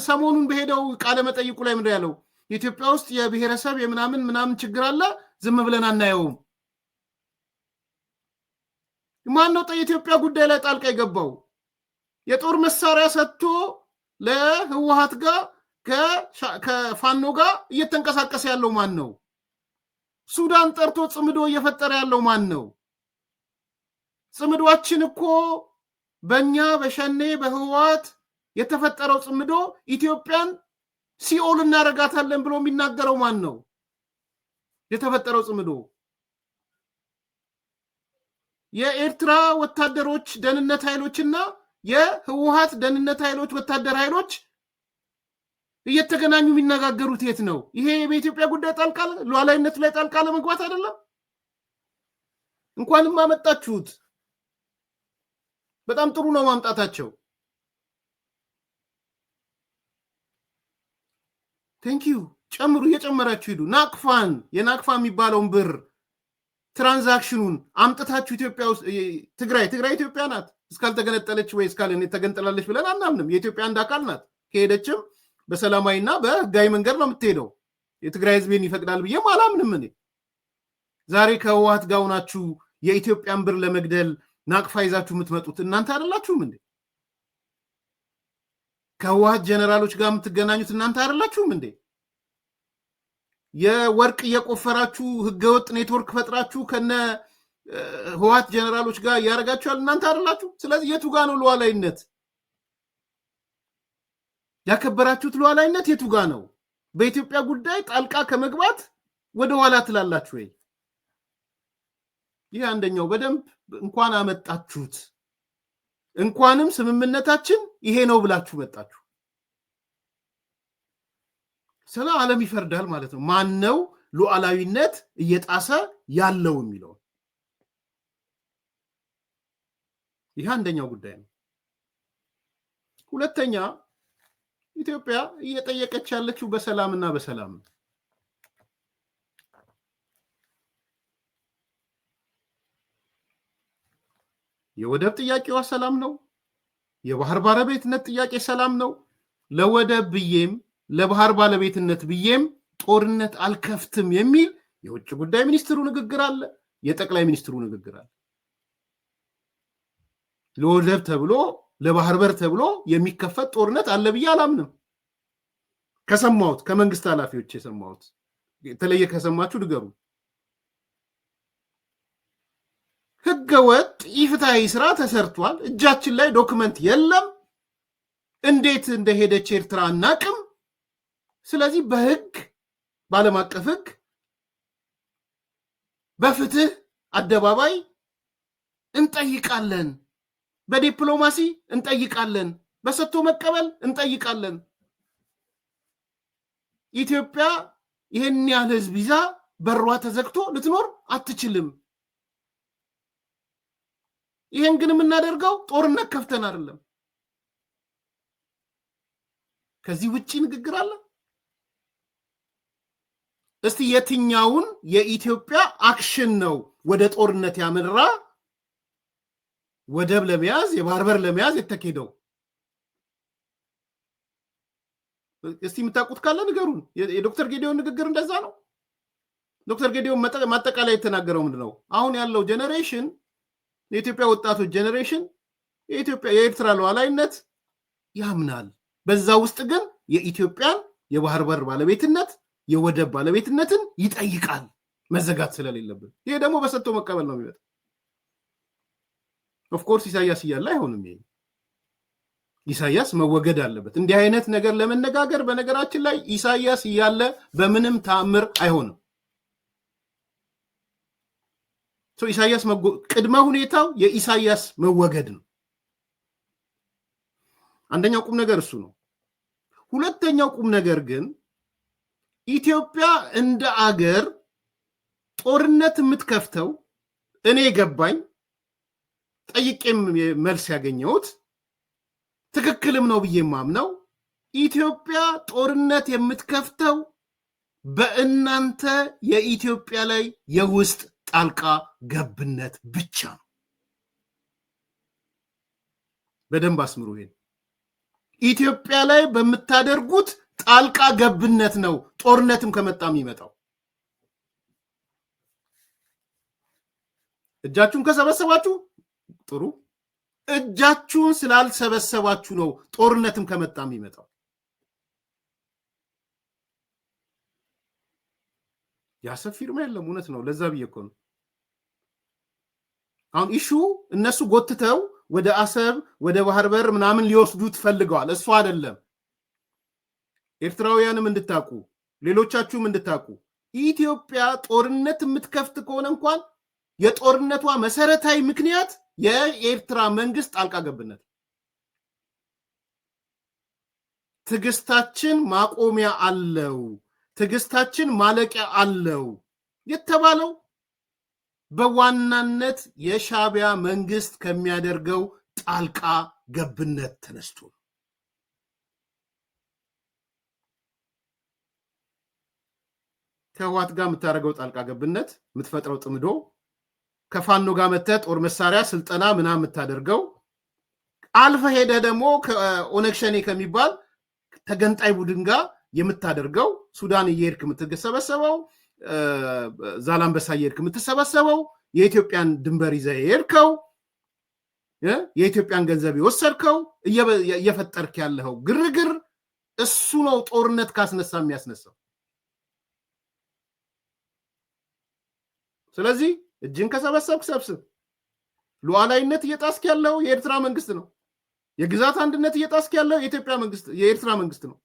ሰሞኑን በሄደው ቃለ መጠይቁ ላይ ምንድን ያለው? ኢትዮጵያ ውስጥ የብሔረሰብ የምናምን ችግር አለ፣ ዝም ብለን አናየውም። ማን ነው የኢትዮጵያ ጉዳይ ላይ ጣልቃ የገባው? የጦር መሳሪያ ሰጥቶ ለህወሓት ጋር ከፋኖ ጋር እየተንቀሳቀሰ ያለው ማን ነው? ሱዳን ጠርቶ ጽምዶ እየፈጠረ ያለው ማን ነው? ጽምዶችን እኮ በእኛ በሸኔ በህወሓት የተፈጠረው ጽምዶ ኢትዮጵያን ሲኦል እናረጋታለን ብሎ የሚናገረው ማን ነው? የተፈጠረው ጽምዶ የኤርትራ ወታደሮች ደህንነት ኃይሎችና የህወሓት ደህንነት ኃይሎች ወታደር ኃይሎች እየተገናኙ የሚነጋገሩት የት ነው? ይሄ በኢትዮጵያ ጉዳይ ጣልቃ ሉዓላዊነት ላይ ጣልቃ ለመግባት አይደለም? እንኳንም አመጣችሁት። በጣም ጥሩ ነው ማምጣታቸው። ቴንኪዩ። ጨምሩ፣ እየጨመራችሁ ሂዱ። ናቅፋን የናቅፋ የሚባለውን ብር ትራንዛክሽኑን አምጥታችሁ ኢትዮጵያ ውስጥ ትግራይ ኢትዮጵያ ናት እስካልተገነጠለች ወይ ተገንጠላለች ብለን አናምንም። የኢትዮጵያ አንድ አካል ናት። ከሄደችም በሰላማዊና በህጋዊ መንገድ ነው የምትሄደው። የትግራይ ህዝብን ይፈቅዳል ብዬም አላምንም። እኔ ዛሬ ከህወሓት ጋር ሆናችሁ የኢትዮጵያን ብር ለመግደል ናቅፋ ይዛችሁ የምትመጡት እናንተ አይደላችሁም እንዴ? ከህወሓት ጀነራሎች ጋር የምትገናኙት እናንተ አይደላችሁም እንዴ? የወርቅ እየቆፈራችሁ ህገወጥ ኔትወርክ ፈጥራችሁ ከነ ህወሓት ጀነራሎች ጋር ያረጋችኋል እናንተ አይደላችሁ? ስለዚህ የቱ ጋር ነው ሉዓላዊነት? ያከበራችሁት ሉዓላዊነት የቱ ጋር ነው? በኢትዮጵያ ጉዳይ ጣልቃ ከመግባት ወደ ኋላ ትላላችሁ ወይ? ይህ አንደኛው። በደንብ እንኳን አመጣችሁት። እንኳንም ስምምነታችን ይሄ ነው ብላችሁ መጣችሁ። ስለ ዓለም ይፈርዳል ማለት ነው። ማን ነው ሉዓላዊነት እየጣሰ ያለው የሚለው? ይህ አንደኛው ጉዳይ ነው። ሁለተኛ ኢትዮጵያ እየጠየቀች ያለችው በሰላምና በሰላም ነው። የወደብ ጥያቄዋ ሰላም ነው። የባህር ባለቤትነት ጥያቄ ሰላም ነው። ለወደብ ብዬም ለባህር ባለቤትነት ብዬም ጦርነት አልከፍትም የሚል የውጭ ጉዳይ ሚኒስትሩ ንግግር አለ፣ የጠቅላይ ሚኒስትሩ ንግግር አለ። ለወደብ ተብሎ ለባህር በር ተብሎ የሚከፈት ጦርነት አለ ብዬ አላምንም። ከሰማሁት ከመንግስት ኃላፊዎች የሰማሁት የተለየ ከሰማችሁ ንገሩ። ህገወጥ ኢፍትሐዊ ስራ ተሰርቷል። እጃችን ላይ ዶክመንት የለም። እንዴት እንደሄደች ኤርትራ አናቅም። ስለዚህ በህግ በዓለም አቀፍ ህግ በፍትህ አደባባይ እንጠይቃለን። በዲፕሎማሲ እንጠይቃለን። በሰጥቶ መቀበል እንጠይቃለን። ኢትዮጵያ ይህን ያህል ህዝብ ይዛ በሯ ተዘግቶ ልትኖር አትችልም። ይህን ግን የምናደርገው ጦርነት ከፍተን አይደለም። ከዚህ ውጪ ንግግር አለ? እስቲ የትኛውን የኢትዮጵያ አክሽን ነው ወደ ጦርነት ያመራ ወደብ ለመያዝ የባህር በር ለመያዝ የተካሄደው? እስቲ የምታውቁት ካለ ንገሩን። የዶክተር ጌዲዮን ንግግር እንደዛ ነው። ዶክተር ጌዲዮን ማጠቃላይ የተናገረው ምንድን ነው? አሁን ያለው ጄኔሬሽን የኢትዮጵያ ወጣቶች ጄኔሬሽን የኤርትራ ሉዓላዊነት ያምናል። በዛ ውስጥ ግን የኢትዮጵያን የባህር በር ባለቤትነት የወደብ ባለቤትነትን ይጠይቃል፣ መዘጋት ስለሌለብን። ይሄ ደግሞ በሰጥቶ መቀበል ነው የሚመጣው። ኦፍኮርስ ኢሳያስ እያለ አይሆንም። ይሄ ኢሳያስ መወገድ አለበት። እንዲህ አይነት ነገር ለመነጋገር በነገራችን ላይ ኢሳያስ እያለ በምንም ተአምር አይሆንም። ኢሳያስ ቅድመ ሁኔታው የኢሳያስ መወገድ ነው። አንደኛው ቁም ነገር እሱ ነው። ሁለተኛው ቁም ነገር ግን ኢትዮጵያ እንደ አገር ጦርነት የምትከፍተው እኔ ገባኝ ጠይቄም መልስ ያገኘሁት ትክክልም ነው ብዬ ማምነው ኢትዮጵያ ጦርነት የምትከፍተው በእናንተ የኢትዮጵያ ላይ የውስጥ ጣልቃ ገብነት ብቻ ነው። በደንብ አስምሩ። ይሄን ኢትዮጵያ ላይ በምታደርጉት ጣልቃ ገብነት ነው ጦርነትም ከመጣ የሚመጣው። እጃችሁን ከሰበሰባችሁ ጥሩ፣ እጃችሁን ስላልሰበሰባችሁ ነው ጦርነትም ከመጣም ይመጣው። የአሰብ ፊርማ የለም። እውነት ነው። ለዛ ብዬ እኮ ነው አሁን ኢሹ እነሱ ጎትተው ወደ አሰብ ወደ ባህር በር ምናምን ሊወስዱት ፈልገዋል። እሱ አይደለም። ኤርትራውያንም እንድታቁ ሌሎቻችሁም እንድታቁ ኢትዮጵያ ጦርነት የምትከፍት ከሆነ እንኳን የጦርነቷ መሰረታዊ ምክንያት የኤርትራ መንግስት ጣልቃ ገብነት። ትዕግስታችን ማቆሚያ አለው፣ ትዕግስታችን ማለቂያ አለው የተባለው በዋናነት የሻዕቢያ መንግስት ከሚያደርገው ጣልቃ ገብነት ተነስቶ ከህወሓት ጋር የምታደርገው ጣልቃ ገብነት የምትፈጥረው ጥምዶ ከፋኖ ጋር መተህ ጦር መሳሪያ ስልጠና ምናምን የምታደርገው አልፈ ሄደ ደግሞ ከኦነግ ሸኔ ከሚባል ተገንጣይ ቡድን ጋር የምታደርገው ሱዳን እየሄድክ የምትሰበሰበው ዛላምበሳ እየሄድክ የምትሰበሰበው የኢትዮጵያን ድንበር ይዘህ የሄድከው የኢትዮጵያን ገንዘብ የወሰድከው እየፈጠርክ ያለው ግርግር እሱ ነው ጦርነት ካስነሳ የሚያስነሳው። ስለዚህ እጅን ከሰበሰብክ ሰብስብ። ሉዓላዊነት እየጣስክ ያለው የኤርትራ መንግስት ነው። የግዛት አንድነት እየጣስክ ያለው የኤርትራ መንግስት ነው።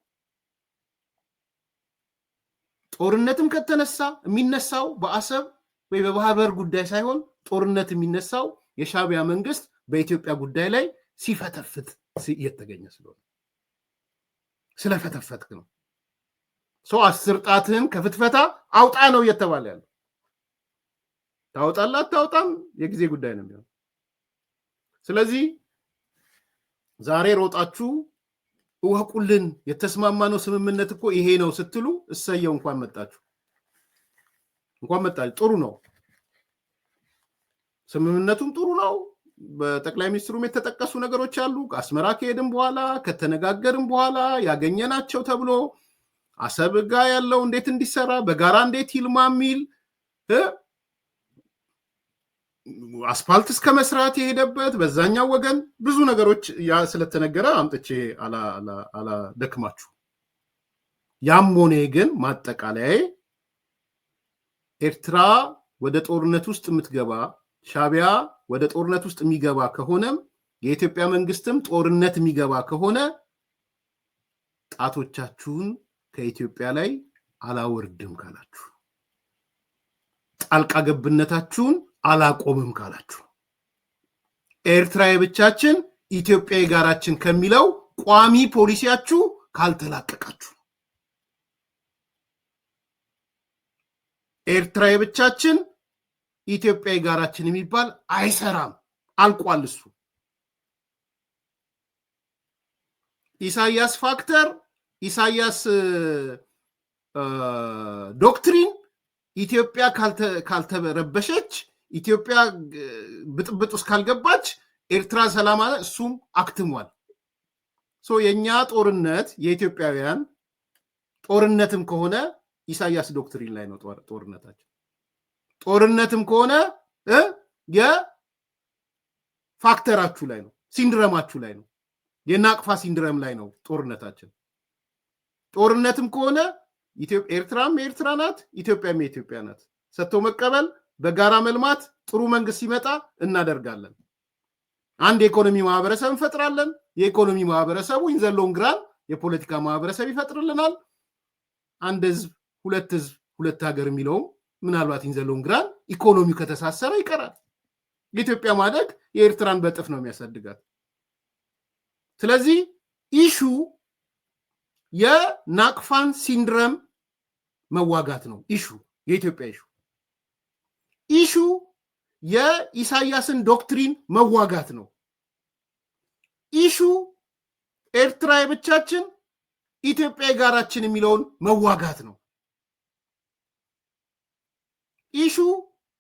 ጦርነትም ከተነሳ የሚነሳው በአሰብ ወይ በባህር በር ጉዳይ ሳይሆን ጦርነት የሚነሳው የሻዕቢያ መንግስት በኢትዮጵያ ጉዳይ ላይ ሲፈተፍት እየተገኘ ስለሆነ ስለፈተፈትክ ነው። ሰው 10 ጣትህን ከፍትፈታ አውጣ ነው እየተባለ ያለው። ታውጣላ አታውጣም የጊዜ ጉዳይ ነው የሚሆነው። ስለዚህ ዛሬ ሮጣችሁ እወቁልን የተስማማነው ስምምነት እኮ ይሄ ነው ስትሉ እሰየው እንኳን መጣችሁ ጥሩ ነው። ስምምነቱም ጥሩ ነው። በጠቅላይ ሚኒስትሩም የተጠቀሱ ነገሮች አሉ። አስመራ ከሄድን በኋላ ከተነጋገርን በኋላ ያገኘናቸው ተብሎ አሰብ ጋር ያለው እንዴት እንዲሰራ በጋራ እንዴት ይልማ የሚል አስፋልት እስከ መስራት የሄደበት በዛኛው ወገን ብዙ ነገሮች ስለተነገረ አምጥቼ አላደክማችሁ። ያም ሆነ ግን ማጠቃለያ ኤርትራ ወደ ጦርነት ውስጥ የምትገባ ሻዕቢያ ወደ ጦርነት ውስጥ የሚገባ ከሆነም የኢትዮጵያ መንግስትም ጦርነት የሚገባ ከሆነ ጣቶቻችሁን ከኢትዮጵያ ላይ አላወርድም ካላችሁ፣ ጣልቃ ገብነታችሁን አላቆምም ካላችሁ፣ ኤርትራ የብቻችን ኢትዮጵያ የጋራችን ከሚለው ቋሚ ፖሊሲያችሁ ካልተላቀቃችሁ፣ ኤርትራ የብቻችን ኢትዮጵያ የጋራችን የሚባል አይሰራም፣ አልቋል። እሱ ኢሳያስ ፋክተር፣ ኢሳያስ ዶክትሪን ኢትዮጵያ ካልተረበሸች፣ ኢትዮጵያ ብጥብጥ ውስጥ ካልገባች ኤርትራ ሰላም አለ፣ እሱም አክትሟል። የኛ ጦርነት የኢትዮጵያውያን ጦርነትም ከሆነ ኢሳያስ ዶክትሪን ላይ ነው ጦርነታችን። ጦርነትም ከሆነ የፋክተራችሁ ላይ ነው፣ ሲንድረማችሁ ላይ ነው፣ የናቅፋ ሲንድረም ላይ ነው ጦርነታችን። ጦርነትም ከሆነ ኤርትራም የኤርትራ ናት፣ ኢትዮጵያም የኢትዮጵያ ናት። ሰጥቶ መቀበል፣ በጋራ መልማት፣ ጥሩ መንግስት ሲመጣ እናደርጋለን። አንድ የኢኮኖሚ ማህበረሰብ እንፈጥራለን። የኢኮኖሚ ማህበረሰቡ ኢንዘሎንግ ራን የፖለቲካ ማህበረሰብ ይፈጥርልናል። አንድ ህዝብ፣ ሁለት ሀገር የሚለውም ምናልባት ኢንዘሎንግ ራን ኢኮኖሚው ከተሳሰረ ይቀራል። የኢትዮጵያ ማደግ የኤርትራን በጥፍ ነው የሚያሳድጋት። ስለዚህ ኢሹ የናቅፋን ሲንድረም መዋጋት ነው። የኢትዮጵያ ኢሹ የኢሳያስን ዶክትሪን መዋጋት ነው። ኢሹ ኤርትራ የብቻችን ኢትዮጵያ የጋራችን የሚለውን መዋጋት ነው። ኢሹ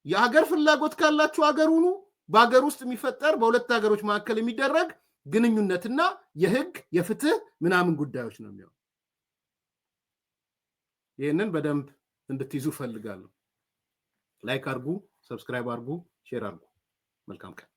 የሀገር ፍላጎት ካላችሁ ሀገር ሁኑ። በሀገር ውስጥ የሚፈጠር በሁለት ሀገሮች መካከል የሚደረግ ግንኙነትና የህግ የፍትህ ምናምን ጉዳዮች ነው የሚሆነው። ይህንን በደንብ እንድትይዙ ፈልጋለሁ። ላይክ አርጉ፣ ሰብስክራይብ አርጉ፣ ሼር አርጉ። መልካም ቀን።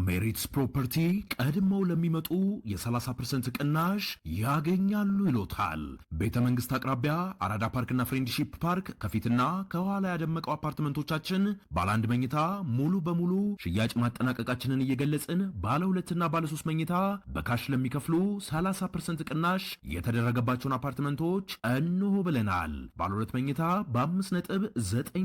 ሜሪትስ ፕሮፐርቲ ቀድመው ለሚመጡ የ30% ቅናሽ ያገኛሉ ይሎታል። ቤተ መንግስት አቅራቢያ አራዳ ፓርክና ፍሬንድሺፕ ፓርክ ከፊትና ከኋላ ያደመቀው አፓርትመንቶቻችን ባለ 1 መኝታ ሙሉ በሙሉ ሽያጭ ማጠናቀቃችንን እየገለጽን ባለ 2 እና ባለ 3 መኝታ በካሽ ለሚከፍሉ 30% ቅናሽ የተደረገባቸውን አፓርትመንቶች እንሆ ብለናል። ባለ 2 መኝታ በ5.9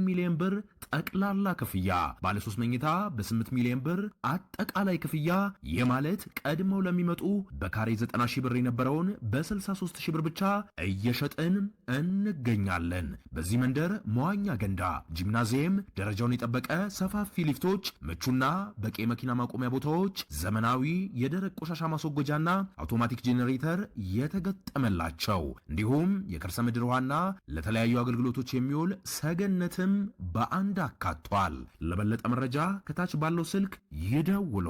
ሚሊዮን ብር ጠቅላላ ክፍያ፣ ባለ 3 መኝታ በ8 ሚሊዮን ብር አጠቃላይ ክፍያ የማለት ቀድመው ለሚመጡ በካሬ 90 ሺህ ብር የነበረውን በ63 ሺህ ብር ብቻ እየሸጥን እንገኛለን። በዚህ መንደር መዋኛ ገንዳ፣ ጂምናዚየም፣ ደረጃውን የጠበቀ ሰፋፊ ሊፍቶች፣ ምቹና በቂ መኪና ማቆሚያ ቦታዎች፣ ዘመናዊ የደረቅ ቆሻሻ ማስወገጃና አውቶማቲክ ጄኔሬተር የተገጠመላቸው እንዲሁም የከርሰ ምድር ውሃና ለተለያዩ አገልግሎቶች የሚውል ሰገነትም በአንድ አካቷል። ለበለጠ መረጃ ከታች ባለው ስልክ ይደውሉ።